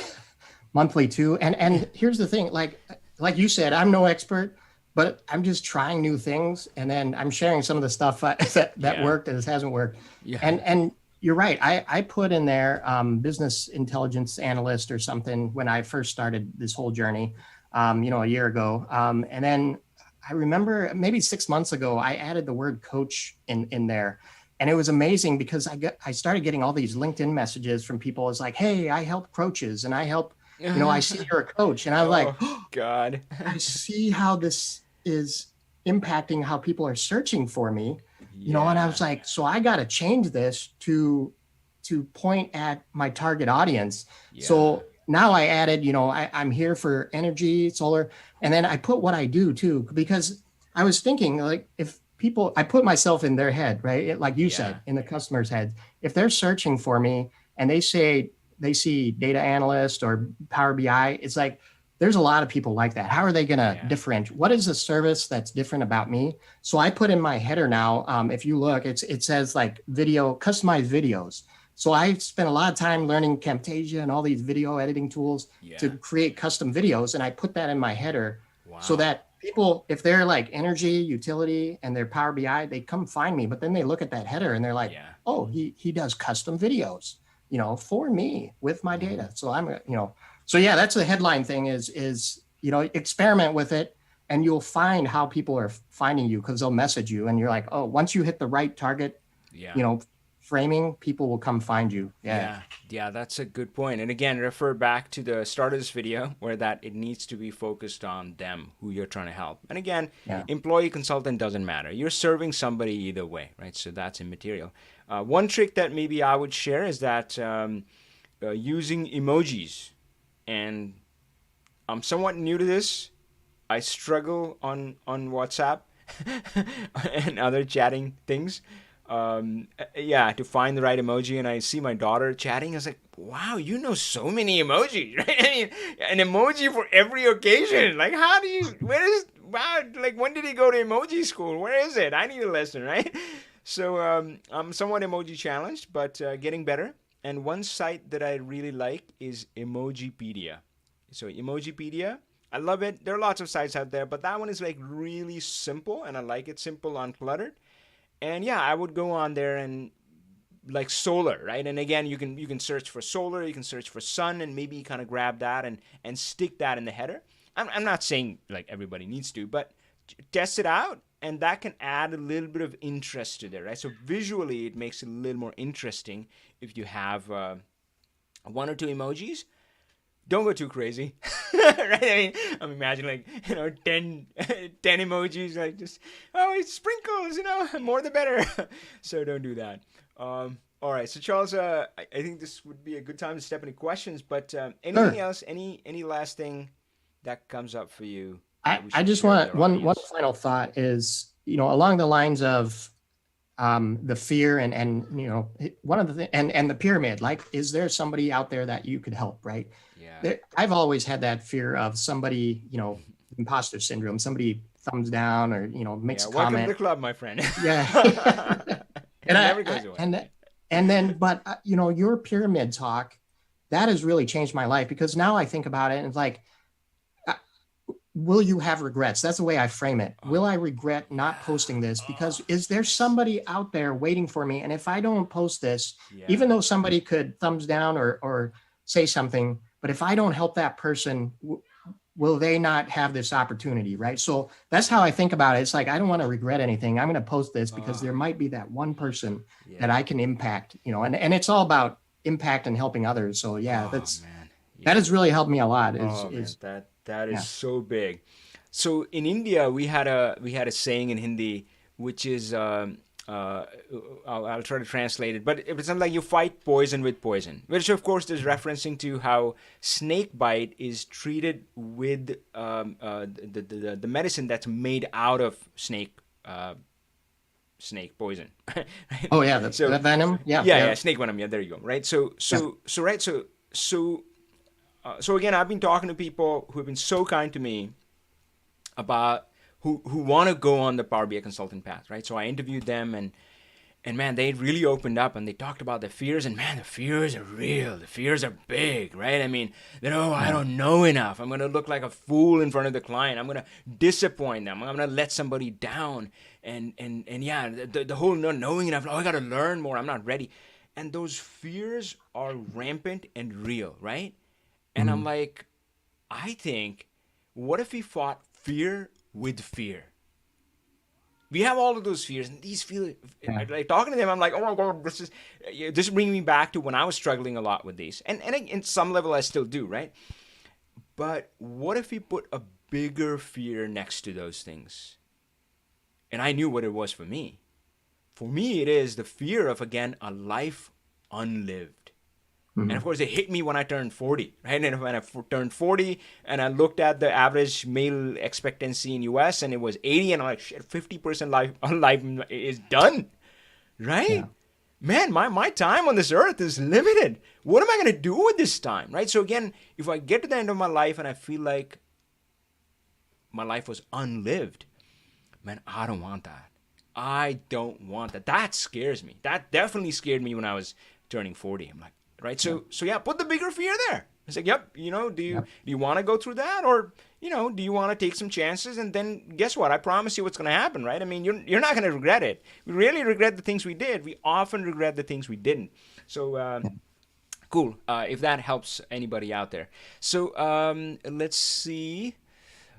monthly too. And here's the thing, like you said, I'm no expert, but I'm just trying new things, and then I'm sharing some of the stuff that
Yeah.
worked and hasn't worked.
Yeah.
And you're right. I put in there business intelligence analyst or something when I first started this whole journey, a year ago. And then I remember maybe 6 months ago, I added the word coach in there. And it was amazing because I started getting all these LinkedIn messages from people. It's like, hey, I help coaches and I help, I see you're a coach. And I was like,
Oh God.
I see how this is impacting how people are searching for me, and I
Yeah.
was like, so I got to change this to point at my target audience.
Yeah.
So now I added, I'm here for energy, solar, and then I put what I do too, because I was thinking like if people, I put myself in their head, right? Like you
Yeah.
said, in the customer's head, if they're searching for me and they say they see data analyst or Power BI, it's like, there's a lot of people like that. How are they going to
Yeah.
differentiate? What is the service that's different about me? So I put in my header now. If you look, it says like video, customized videos. So I spent a lot of time learning Camtasia and all these video editing tools to
Yeah.
create custom videos. And I put that in my header so
Wow.
that people, if they're like energy, utility, and they're Power BI, they come find me. But then they look at that header and they're like,
Yeah.
oh, he does custom videos, for me with my data. So so yeah, that's the headline thing is, experiment with it and you'll find how people are finding you because they'll message you and you're like, oh, once you hit the right target,
Yeah.
framing, people will come find you. Yeah.
Yeah. Yeah. That's a good point. And again, refer back to the start of this video where that it needs to be focused on them, who you're trying to help. And again,
Yeah.
employee consultant doesn't matter. You're serving somebody either way, right? So that's immaterial. One trick that maybe I would share is that using emojis. And I'm somewhat new to this. I struggle on WhatsApp and other chatting things. Yeah, to find the right emoji. And I see my daughter chatting. I was like, wow, you know so many emojis, right? I mean, an emoji for every occasion. Like, how do you? Where is? Wow, like when did he go to emoji school? Where is it? I need a lesson, right? So I'm somewhat emoji challenged, but getting better. And one site that I really like is Emojipedia. So Emojipedia, I love it. There are lots of sites out there, but that one is like really simple, and I like it simple, uncluttered. And yeah, I would go on there and like solar, right? And again, you can search for solar, you can search for sun, and maybe kind of grab that and stick that in the header. I'm not saying like everybody needs to, but test it out, and that can add a little bit of interest to there, right? So visually, it makes it a little more interesting if you have one or two emojis. Don't go too crazy, right? I mean, I'm imagining like 10 emojis, like just it's sprinkles, more the better. So don't do that. All right, so Charles, I think this would be a good time to step into questions. But anything
Sure.
else? Any last thing that comes up for you
I,
that we
I
should
just
share with
want
our
one
audience?
final thought is, along the lines of the fear and one of the things and the pyramid, like, is there somebody out there that you could help, right?
Yeah.
I've always had that fear of somebody, imposter syndrome, somebody thumbs down or, makes
Yeah.
a
Welcome to
comment.
the club, my friend.
Yeah.
It
and
never goes away.
and then, but your pyramid talk, that has really changed my life, because now I think about it and it's like, uh, will you have regrets? That's the way I frame it. Will I regret not posting this? Because is there somebody out there waiting for me? And if I don't post this,
Yeah.
even though somebody could thumbs down or say something, but if I don't help that person, will they not have this opportunity? Right. So that's how I think about it. It's like, I don't want to regret anything. I'm going to post this because there might be that one person that
Yeah.
I can impact, and it's all about impact and helping others. So yeah,
Oh man.
that
Yeah.
has really helped me a lot
Oh man,
is,
that is
yeah.
so big. So in India, we had a saying in Hindi, which is I'll try to translate it, but it's something like you fight poison with poison, which of course is referencing to how snake bite is treated with the medicine that's made out of snake poison. Right?
Oh yeah.
So
The venom. Yeah.
yeah,
Yeah.
snake venom. Yeah, there you go. Right. So
Yeah.
so so right. So again, I've been talking to people who have been so kind to me about who want to go on the Power BI consultant path, right? So I interviewed them, and man, they really opened up and they talked about their fears, and man, the fears are real, the fears are big, right? I mean, I
Yeah.
don't know enough. I'm gonna look like a fool in front of the client. I'm gonna disappoint them. I'm gonna let somebody down, and yeah, the whole not knowing enough. Oh, I gotta learn more. I'm not ready, and those fears are rampant and real, right? And I'm
Mhm.
like, I think, what if we fought fear with fear? We have all of those fears, and these feel
Yeah.
like talking to them. I'm like, oh my god, this is bringing me back to when I was struggling a lot with these, and in some level I still do, right? But what if we put a bigger fear next to those things? And I knew what it was for me. For me, it is the fear of, again, a life unlived. And of
Mhm.
course, it hit me when I turned 40, right? And when I turned 40 and I looked at the average male expectancy in US and it was 80, and I'm like, shit, 50% life is done,
Yeah.
right? Man, my time on this earth is limited. What am I going to do with this time, right? So again, if I get to the end of my life and I feel like my life was unlived, man, I don't want that. I don't want that. That scares me. That definitely scared me when I was turning 40. I'm like, right?
Yeah.
So yeah, put the bigger fear there. It's like, yep, do you
Yeah.
do you want to go through that, or do you want to take some chances, and then guess what? I promise you what's going to happen, right? I mean, you're not going to regret it. We really regret the things we did. We often regret the things we didn't. So cool. If that helps anybody out there. So let's see.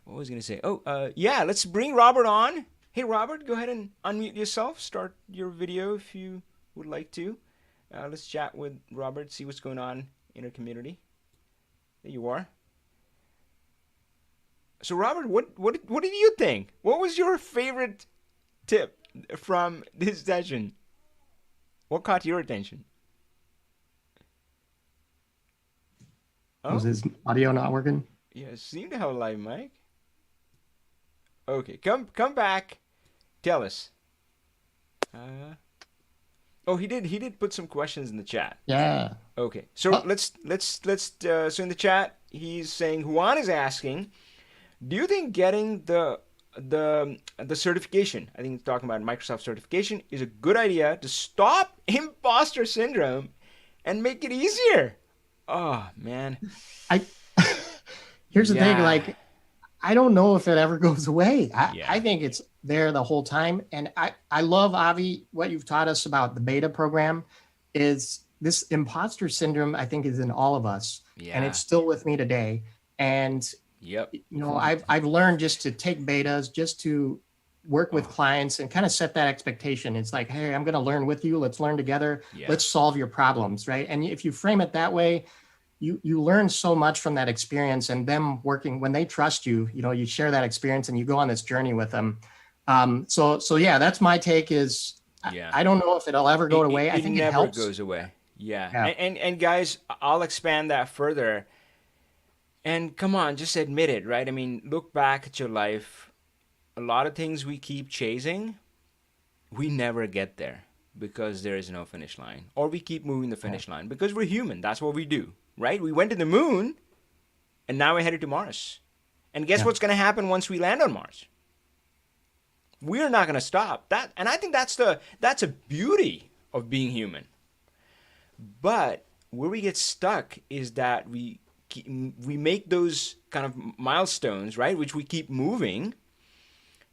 What was I going to say? Oh, yeah, let's bring Robert on. Hey, Robert, go ahead and unmute yourself. Start your video if you would like to. Let's chat with Robert, see what's going on in our community. There you are. So, Robert, what did you think? What was your favorite tip from this session? What caught your attention?
Was
Oh,
his audio not working?
yeah, seem to have a live mic. Okay, come back. Tell us. Uh, oh, he did put some questions in the chat.
Yeah.
Okay, so
Oh,
let's. So in the chat, he's saying Juan is asking, do you think getting the certification? I think he's talking about Microsoft certification is a good idea to stop imposter syndrome and make it easier. Oh man,
I here's the thing,
yeah,
like, I don't know if it ever goes away. I
yeah,
think it's there the whole time. And I love, Avi, what you've taught us about the beta program is this imposter syndrome, I think, is in all of us. And it's
yeah,
still with me today. And
Yep.
I've learned just to take betas, just to work with clients and kind of set that expectation. It's like, hey, I'm going to learn with you. Let's learn together.
Yeah.
Let's solve your problems, right? And if you frame it that way, you learn so much from that experience, and them working when they trust you, you share that experience and you go on this journey with them. So yeah, that's my take is
Yeah.
I don't know if it'll ever go away. I think it
never
helps.
goes away. Yeah.
Yeah.
And guys, I'll expand that further. And come on, just admit it, right? I mean, look back at your life. A lot of things we keep chasing, we never get there because there is no finish line. Or we keep moving the finish line because we're human. That's what we do, right? We went to the moon and now we're headed to Mars. And guess what's going to happen once we land on Mars? We're not going to stop. And I think that's a beauty of being human. But where we get stuck is that we make those kind of milestones, right, which we keep moving,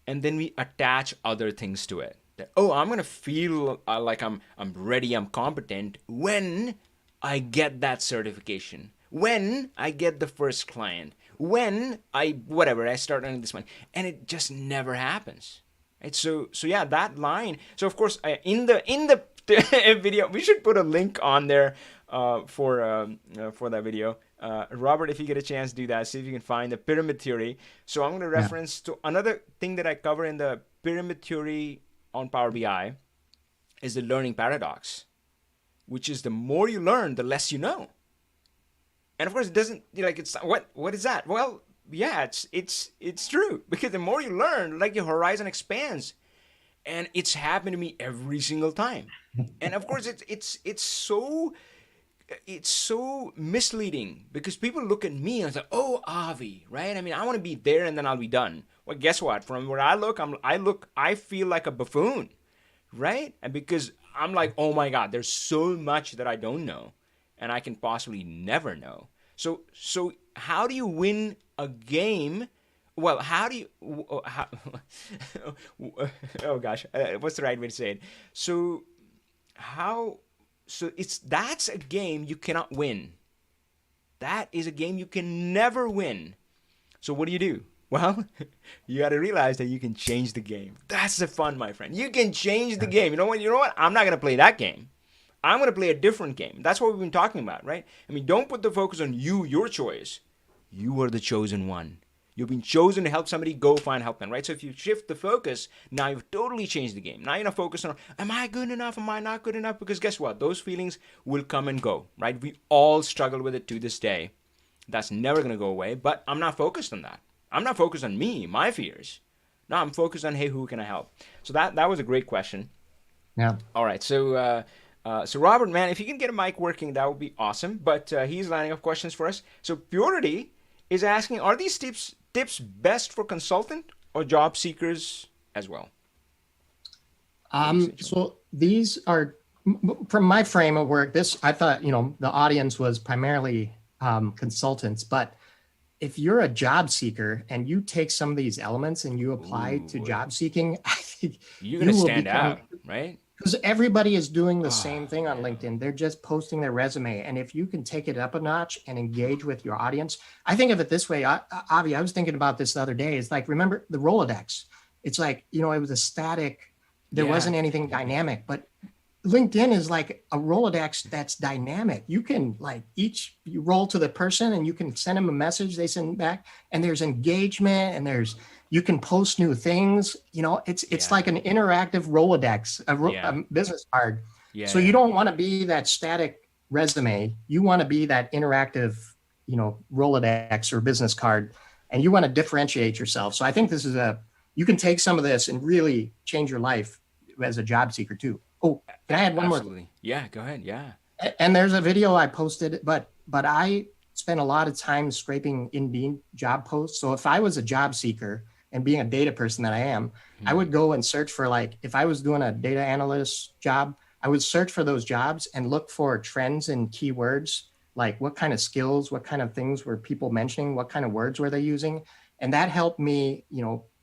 and then we attach other things to it. That, I'm gonna feel like I'm ready, I'm competent when I get that certification, when I get the first client, when I start earning this money, and it just never happens. Right? So yeah, that line. So of course, in the video, we should put a link on there for that video. Robert, if you get a chance, do that. See if you can find the pyramid theory. So I'm going to reference to another thing that I cover in the pyramid theory on Power BI is the learning paradox, which is the more you learn, the less you know. And of course, it doesn't it's what is that? Well, yeah, it's true, because the more you learn, like your horizon expands. And it's happened to me every single time. And of course, it's so misleading, because people look at me and say, "Oh, Avi, right? I mean, I want to be there and then I'll be done." Well, guess what? From where I look, I feel like a buffoon, right? And because I'm like, "Oh my God, there's so much that I don't know, and I can possibly never know." So how do you win a game? Well, how do you? Oh gosh, what's the right way to say it? So how? So that's a game you cannot win. That is a game you can never win. So what do? Well, you got to realize that you can change the game. That's the fun, my friend. You can change the game. You know what? I'm not gonna play that game. I'm gonna play a different game. That's what we've been talking about, right? I mean, don't put the focus on you, your choice. You are the chosen one. You've been chosen to help somebody, go find help them, right? So if you shift the focus, now you've totally changed the game. Now you're not focused on, am I good enough? Am I not good enough? Because guess what? Those feelings will come and go, right? We all struggle with it to this day. That's never going to go away, but I'm not focused on that. I'm not focused on me, my fears. No, I'm focused on, hey, who can I help? So that was a great question.
Yeah.
All right. So Robert, man, if you can get a mic working, that would be awesome. But he's lining up questions for us. So Purity is asking, are these tips best for consultant or job seekers as well?
So these are, from my frame of work, I thought, the audience was primarily consultants, but if you're a job seeker and you take some of these elements and you apply to job seeking, I think
you're going to stand out, right?
Because everybody is doing the same thing on LinkedIn. They're just posting their resume. And if you can take it up a notch and engage with your audience, I think of it this way, Avi, I was thinking about this the other day. It's like, remember the Rolodex? It's like, it was a static, there wasn't anything dynamic, but LinkedIn is like a Rolodex that's dynamic. You can you roll to the person and you can send them a message, they send back, and there's engagement, and you can post new things. It's like an interactive Rolodex, a business card. So you don't want to be that static resume. You want to be that interactive, Rolodex or business card, and you want to differentiate yourself. So I think you can take some of this and really change your life as a job seeker too. Oh, can I add one more?
Yeah, go ahead. Yeah.
And there's a video I posted, but I spent a lot of time scraping Indeed job posts. So if I was a job seeker and being a data person that I am, I would go and search for, if I was doing a data analyst job, I would search for those jobs and look for trends and keywords, like what kind of skills, what kind of things were people mentioning, what kind of words were they using? And that helped me,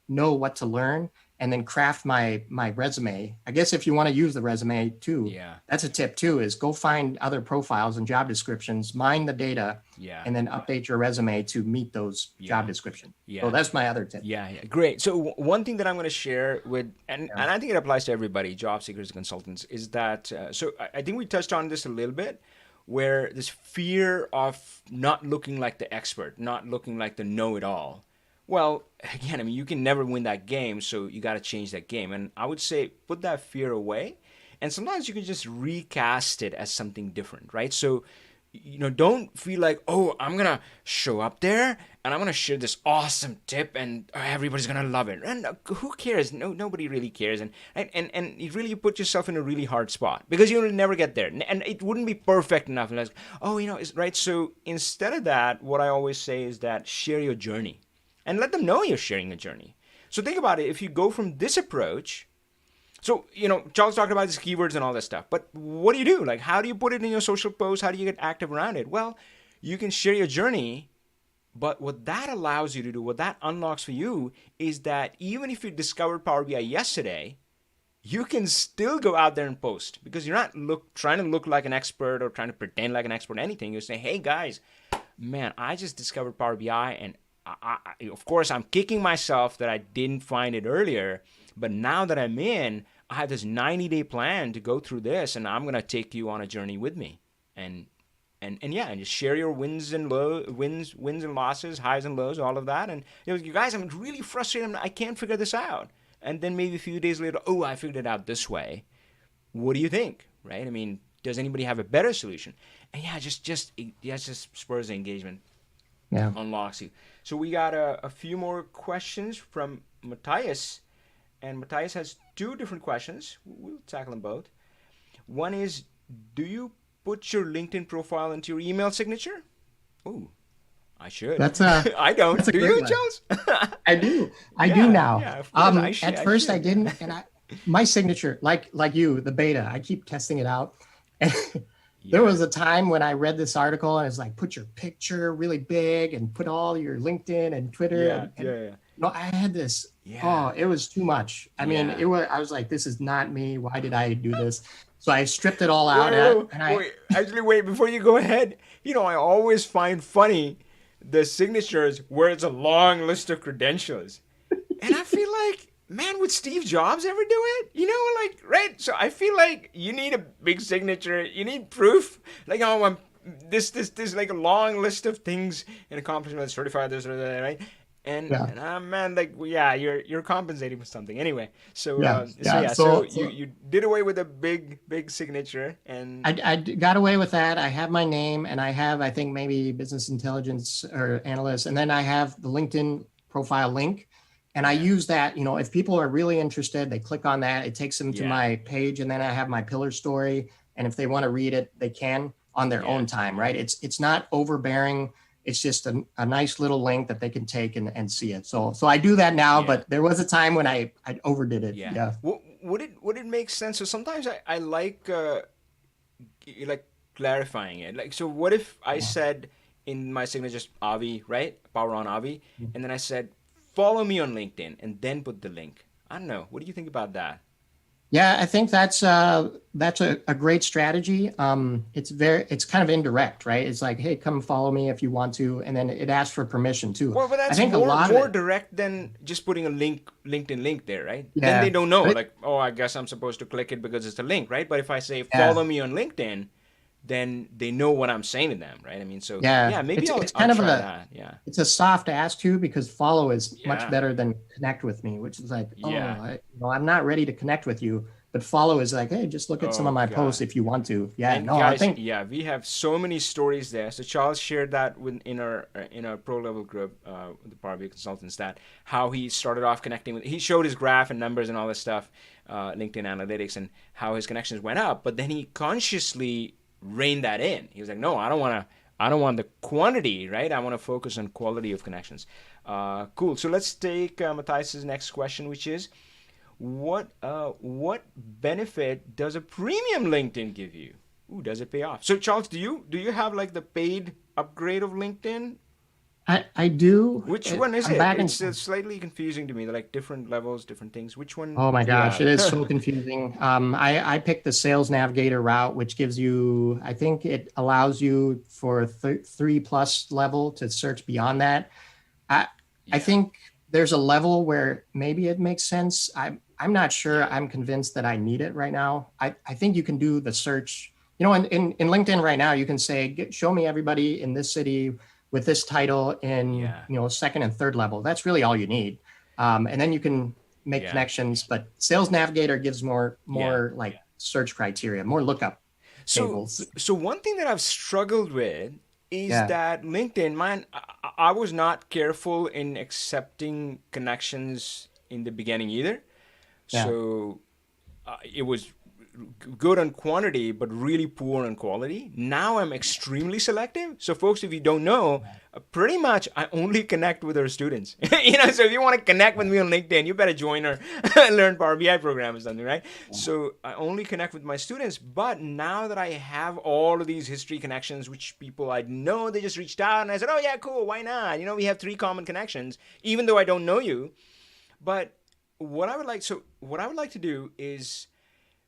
know what to learn and then craft my resume. I guess if you want to use the resume too,
Yeah.
that's a tip too, is go find other profiles and job descriptions, mine the data,
Yeah.
and then update your resume to meet those job
Yeah.
descriptions. So
Yeah.
that's my other tip.
Yeah, yeah, great. So one thing that I'm going to share with,
Yeah.
and I think it applies to everybody, job seekers, consultants, is that so I think we touched on this a little bit, where this fear of not looking like the expert, not looking like the know-it-all. Well, again, I mean, you can never win that game, so you got to change that game. And I would say put that fear away, and sometimes you can just recast it as something different, right? So don't feel like, oh, I'm gonna show up there and I'm gonna share this awesome tip and everybody's gonna love it. And who cares? Nobody really cares. And you really put yourself in a really hard spot because you'll never get there. And it wouldn't be perfect enough. Like, oh, it's right. So instead of that, what I always say is that share your journey and let them know you're sharing a journey. So think about it. If you go from this approach, so, Charles talked about these keywords and all this stuff, but what do you do? Like, how do you put it in your social posts? How do you get active around it? Well, you can share your journey, but what that allows you to do, what that unlocks for you, is that even if you discovered Power BI yesterday, you can still go out there and post because you're not trying to look like an expert or trying to pretend like an expert or anything. You say, hey guys, man, I just discovered Power BI and of course, I'm kicking myself that I didn't find it earlier, but now that I'm in, I have this 90-day plan to go through this, and I'm gonna take you on a journey with me, and yeah, and just share your wins and losses, highs and lows, all of that, and you guys, I'm really frustrated. I can't figure this out, and then maybe a few days later, oh, I figured it out this way. What do you think? Right? I mean, does anybody have a better solution? And yeah, just spurs the engagement.
Yeah.
Unlocks you. So we got a few more questions from Matthias. And Matthias has two different questions. We'll tackle them both. One is, do you put your LinkedIn profile into your email signature? Ooh, I should. I don't.
That's a
do
great
you,
one.
Charles?
I do. I do now.
Yeah, of course.
At first I didn't, and my signature, like you, the beta, I keep testing it out. And there was a time when I read this article and it's like, put your picture really big and put all your LinkedIn and Twitter. No, I had this. Yeah. Oh, it was too much. I mean, I was like, this is not me. Why did I do this? So I stripped it all out.
Wait, before you go ahead, I always find funny the signatures where it's a long list of credentials. And I feel like, man, would Steve Jobs ever do it? Right? So I feel like you need a big signature. You need proof. Like, oh, I'm this like a long list of things and accomplishments, certified this or that, right? And man, like, you're compensating for something anyway. So you did away with a big signature, and
I got away with that. I have my name, and I have, I think, maybe business intelligence or analyst, and then I have the LinkedIn profile link, and I use that. If people are really interested, they click on that. It takes them to my page, and then I have my pillar story, and if they want to read it, they can on their own time. Right? It's not overbearing. It's just a nice little link that they can take and see it. So I do that now, but there was a time when I overdid it. Yeah.
Would it make sense? So sometimes I like clarifying it. Like, so what if I said in my signature, just Avi, right? Power on Avi. And then I said, follow me on LinkedIn and then put the link. I don't know. What do you think about that?
Yeah, I think that's a great strategy. It's kind of indirect, right? It's like, hey, come follow me if you want to, and then it asks for permission too.
Well, but that's more direct than just putting a LinkedIn link there, right? Yeah. Then they don't know, I guess I'm supposed to click it because it's a link, right? But if I say follow me on LinkedIn, then they know what I'm saying to them, right? I mean, so maybe I'll try that. Yeah,
it's a soft ask too, because follow is much better than connect with me, which is like, I'm not ready to connect with you, but follow is like, hey, just look at some of my posts if you want to. Yeah,
and guys, I think we have so many stories there. So Charles shared that in our pro level group, the Power BI consultants, that how he started off connecting with. He showed his graph and numbers and all this stuff, LinkedIn analytics, and how his connections went up, but then he consciously rein that in. He was like, no, I don't want the quantity, right? I want to focus on quality of connections. Cool. So let's take Matthias's next question, which is, what benefit does a premium LinkedIn give you? Ooh, does it pay off? So Charles, do you have like the paid upgrade of LinkedIn?
I do.
Which one is
I'm
it?
back in.
It's slightly confusing to me. They're like different levels, different things. Which one
Oh my
do you
gosh, it
have?
is so confusing. I picked the Sales Navigator route, which gives you, I think it allows you for 3+ level to search beyond that. I I
Yeah,
think there's a level where maybe it makes sense. I'm not sure.
yeah,
I'm convinced that I need it right now. I think you can do the search. You know, in LinkedIn right now, you can say, show me everybody in this city with this title in,
yeah,
second and third level. That's really all you need. And then you can make
yeah,
connections. But Sales Navigator gives more
yeah.
like search criteria, more lookup
So,
tables.
so one thing that I've struggled with is
Yeah.
that LinkedIn, man, I was not careful in accepting connections in the beginning either.
Yeah.
So it was good on quantity but really poor on quality. Now I'm extremely selective. So folks, if you don't know, pretty much I only connect with our students. So if you want to connect with me on LinkedIn, you better join our Learn Power BI program or something, right? So I only connect with my students. But now that I have all of these history connections, which people I know, they just reached out and I said, oh yeah, cool, why not? We have 3 common connections, even though I don't know you. But what I would like to do is,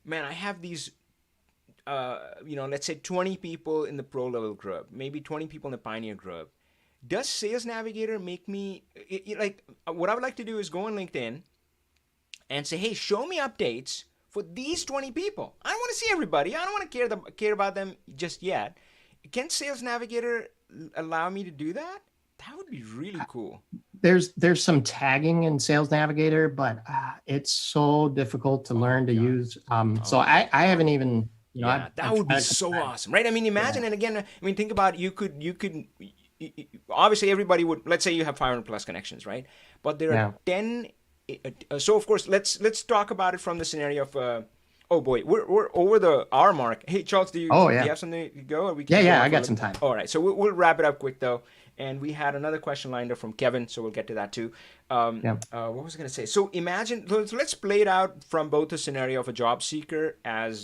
man, I have these, let's say 20 people in the pro level group, maybe 20 people in the pioneer group. Does Sales Navigator make me like what I would like to do is go on LinkedIn and say, hey, show me updates for these 20 people. I don't want to see everybody. I don't want to care about them just yet. Can Sales Navigator allow me to do that? That would be really cool.
There's some tagging in Sales Navigator, but it's so difficult to
Oh my
learn to
god.
use. So
Oh my
I
god.
haven't even,
Yeah, that
I've
would be
tried a couple
so
times.
awesome, right? I mean,
Yeah,
imagine, and again, I mean, think about you could obviously everybody would. Let's say you have 500 plus connections, right? But there are
yeah.
10. So of course, let's talk about it from the scenario of. Oh boy, we're over the hour mark. Hey Charles, do you
Oh
do you
yeah,
have something to go, or we
yeah,
can go
yeah.
on
I
for a
got
little?
some time.
All right, so we'll wrap it up quick though. And we had another question lined up from Kevin, so we'll get to that too.
Yeah,
What was I going to say? So imagine, so let's play it out from both the scenario of a job seeker and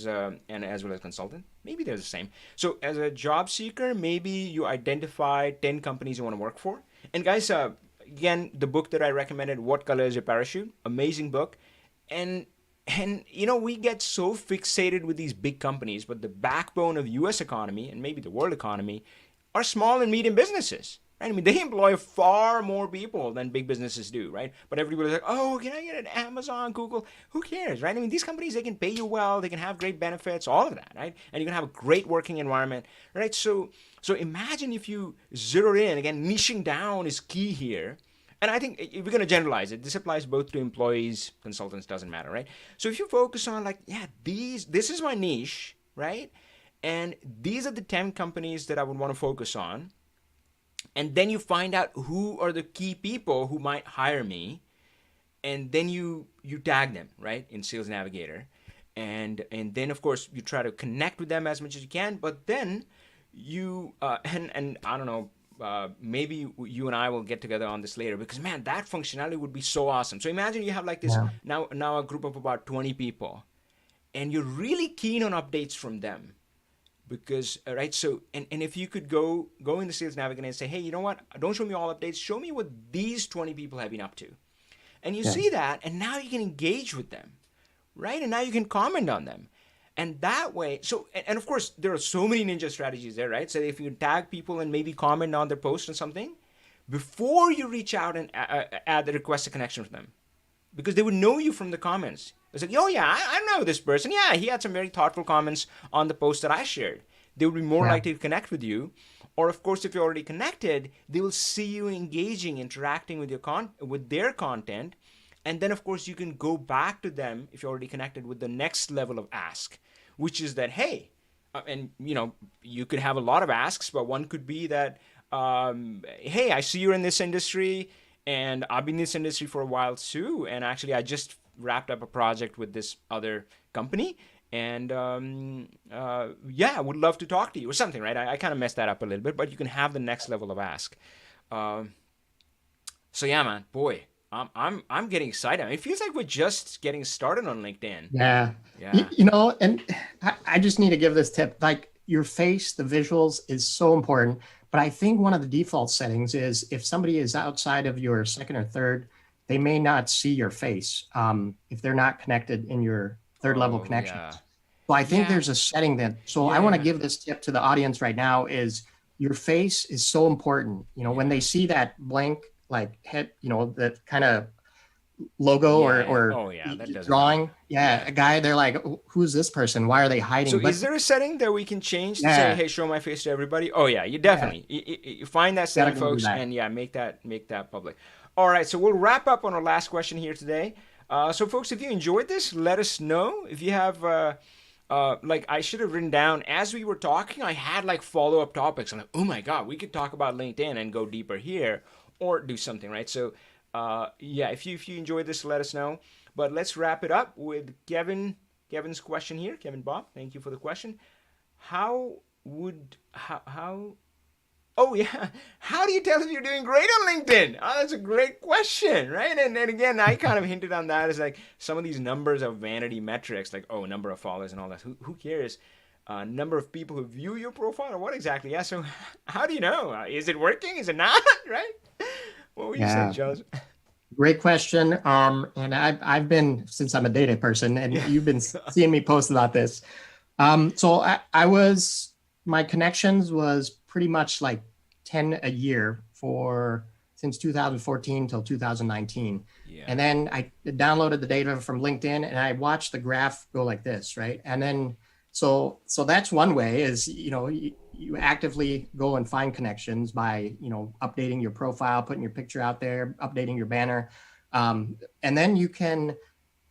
as well as consultant. Maybe they're the same. So as a job seeker, maybe you identify 10 companies you want to work for. And guys, again, the book that I recommended, What Color Is Your Parachute? Amazing book. And we get so fixated with these big companies, but the backbone of the US economy and maybe the world economy are small and medium businesses. Right? I mean, they employ far more people than big businesses do, right? But everybody's like, oh, can I get an Amazon, Google? Who cares, right? I mean, these companies, they can pay you well, they can have great benefits, all of that, right? And you can have a great working environment, right? So imagine if you zero in, again, niching down is key here. And I think if we're going to generalize it, this applies both to employees, consultants, doesn't matter, right? So if you focus on like, yeah, this is my niche, right? And these are the 10 companies that I would want to focus on. And then you find out who are the key people who might hire me. And then you tag them, right, in Sales Navigator. And then, of course, you try to connect with them as much as you can. But then and I don't know, maybe you and I will get together on this later because man, that functionality would be so awesome. So imagine you have like this
yeah,
now a group of about 20 people, and you're really keen on updates from them because right. So and if you could go in the Sales Navigator and say, hey, you know what? Don't show me all updates. Show me what these 20 people have been up to, and you
yeah,
see that, and now you can engage with them, right? And now you can comment on them. And that way, and of course, there are so many ninja strategies there, right? So if you tag people and maybe comment on their post or something, before you reach out and add the request a connection with them, because they would know you from the comments. It's like, oh yeah, I know this person. Yeah, he had some very thoughtful comments on the post that I shared. They would be more
yeah.
likely to connect with you. Or of course, if you're already connected, they will see you engaging, interacting with with their content, and then of course you can go back to them if you're already connected with the next level of ask, which is that hey, and you could have a lot of asks, but one could be that hey, I see you're in this industry, and I've been in this industry for a while too, and actually I just wrapped up a project with this other company, and yeah, I would love to talk to you or something, right? I kind of messed that up a little bit, but you can have the next level of ask. Uh, so yeah, man, boy, I'm getting excited. I mean, it feels like we're just getting started on LinkedIn.
Yeah.
Yeah.
And I just need to give this tip. Like, your face, the visuals is so important. But I think one of the default settings is if somebody is outside of your second or third, they may not see your face if they're not connected in your third level
Oh,
connections.
yeah.
So I think
Yeah.
there's a setting that, so I want to
Yeah.
give this tip to the audience right now is your face is so important. When
Yeah.
they see that blank, like head, that kind of logo
Yeah.
or
Oh, yeah. That doesn't help.
drawing, yeah,
Yeah.
a guy, they're like, who's this person? Why are they
So
hiding?
is
But
there a setting that we can change to say,
yeah,
hey, show my face to everybody? Oh yeah, you
yeah,
definitely you find that
gotta
setting,
go do
folks,
that.
and yeah, make that public. All right, so we'll wrap up on our last question here today. So folks, if you enjoyed this, let us know. If you have like I should have written down as we were talking, I had like follow up topics. I'm like, oh my god, we could talk about LinkedIn and go deeper here, or do something, right? So yeah, if you enjoyed this, let us know. But let's wrap it up with Kevin's question here. Kevin Bob, thank you for the question. How oh yeah, how do you tell if you're doing great on LinkedIn? Oh, that's a great question, right? And again, I kind of hinted on that as like some of these numbers are vanity metrics, like oh, number of followers and all that. Who cares? Number of people who view your profile or what exactly? Yeah. So how do you know? Is it working? Is it not? Right? What would you say,
Yeah,
Charles?
great question. And I've been, since I'm a data person, and
Yeah.
you've been seeing me post about this. So I was, my connections was pretty much like 10 a year for since 2014 till 2019.
Yeah.
And then I downloaded the data from LinkedIn and I watched the graph go like this, right? And then so that's one way is, you actively go and find connections by, updating your profile, putting your picture out there, updating your banner. And then you can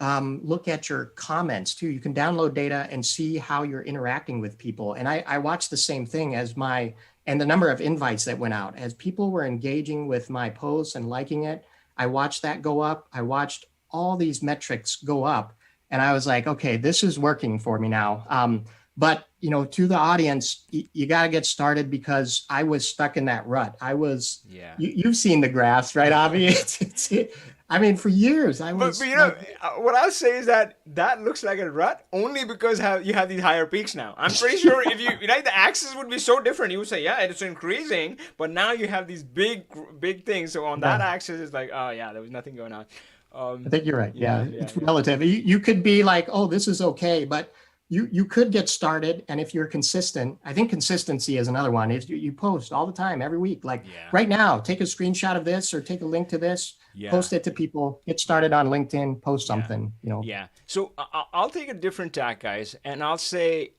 look at your comments too. You can download data and see how you're interacting with people. And I watched the same thing and the number of invites that went out as people were engaging with my posts and liking it. I watched that go up. I watched all these metrics go up. And I was like, okay, this is working for me now. But to the audience, you got to get started because I was stuck in that rut.
Yeah.
You've seen the graphs, right, Avi? I mean, for years I
But
was
you know
like,
what I'll say is that that looks like a rut only because you have these higher peaks now. I'm pretty sure if you like the axis would be so different. You would say yeah, it's increasing, but now you have these big things. So on that
yeah,
axis, it's like oh yeah, there was nothing going on.
I think you're right.
Yeah,
Yeah,
yeah,
it's
yeah.
relative. You could be like, oh, this is okay, but you could get started. And if you're consistent, I think consistency is another one. Is you post all the time, every week. Like
Yeah.
right now, take a screenshot of this or take a link to this,
Yeah.
post it to people, get started on LinkedIn, post
Yeah.
something.
Yeah. So I'll take a different tack, guys, and I'll say,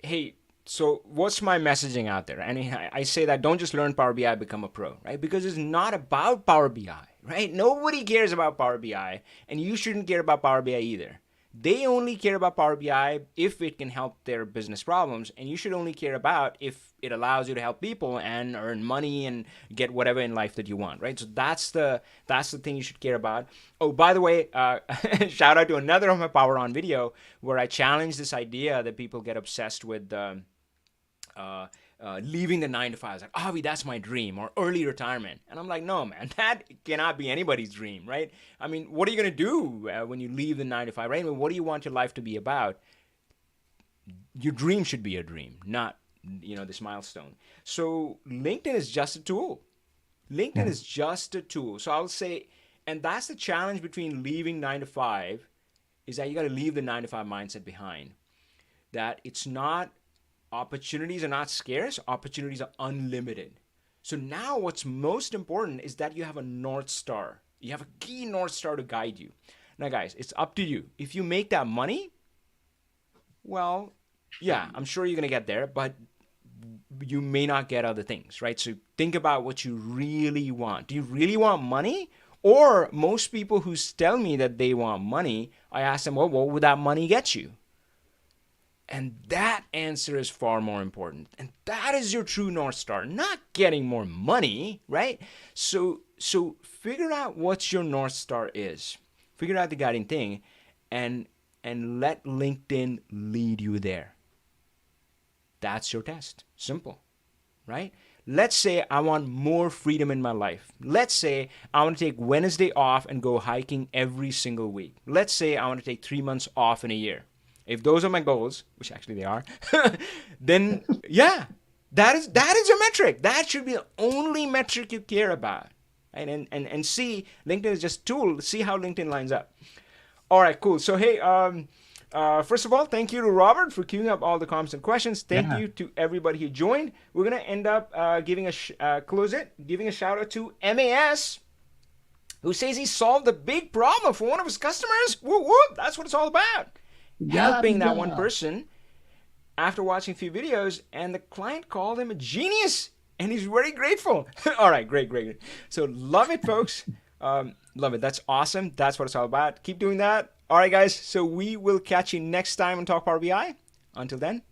hey, so what's my messaging out there? And I say that don't just learn Power BI, become a pro, right? Because it's not about Power BI, right? Nobody cares about Power BI, and you shouldn't care about Power BI either. They only care about Power BI if it can help their business problems, and you should only care about if it allows you to help people and earn money and get whatever in life that you want, right? So that's the thing you should care about. Oh, by the way, shout out to another of my Power On video where I challenge this idea that people get obsessed with. Leaving the 9 to 5. I was like, Avi, that's my dream, or early retirement. And I'm like, no, man, that cannot be anybody's dream, right? I mean, what are you going to do when you leave the 9 to 5, right? I mean, what do you want your life to be about? Your dream should be a dream, not, this milestone. So LinkedIn is just a tool. LinkedIn is just a tool. So I'll say, and that's the challenge between leaving 9 to 5 is that you got to leave the 9 to 5 mindset behind. That it's not opportunities are not scarce, opportunities are unlimited. So now what's most important is that you have a North Star. You have a key North Star to guide you. Now, guys, it's up to you. If you make that money, well, yeah, I'm sure you're going to get there, but you may not get other things, right? So think about what you really want. Do you really want money? Or most people who tell me that they want money, I ask them, well, what would that money get you? And that answer is far more important. And that is your true North Star, not getting more money, right? So figure out what your North Star is. Figure out the guiding thing and let LinkedIn lead you there. That's your test. Simple, right? Let's say I want more freedom in my life. Let's say I want to take Wednesday off and go hiking every single week. Let's say I want to take 3 months off in a year. if those are my goals, which actually they are, then yeah, that is your metric. That should be the only metric you care about. And see, LinkedIn is just a tool. See how LinkedIn lines up. All right, cool. So hey, first of all, thank you to Robert for queuing up all the comments and questions. Thank you to everybody who joined. We're gonna end up giving a shout out to MAS, who says he solved a big problem for one of his customers. Whoop, whoop. That's what it's all about. Helping that one person after watching a few videos, and the client called him a genius, and he's very grateful. All right, great. So love it, folks. Love it. That's awesome. That's what it's all about. Keep doing that. All right, guys. So we will catch you next time on Talk Power BI. Until then,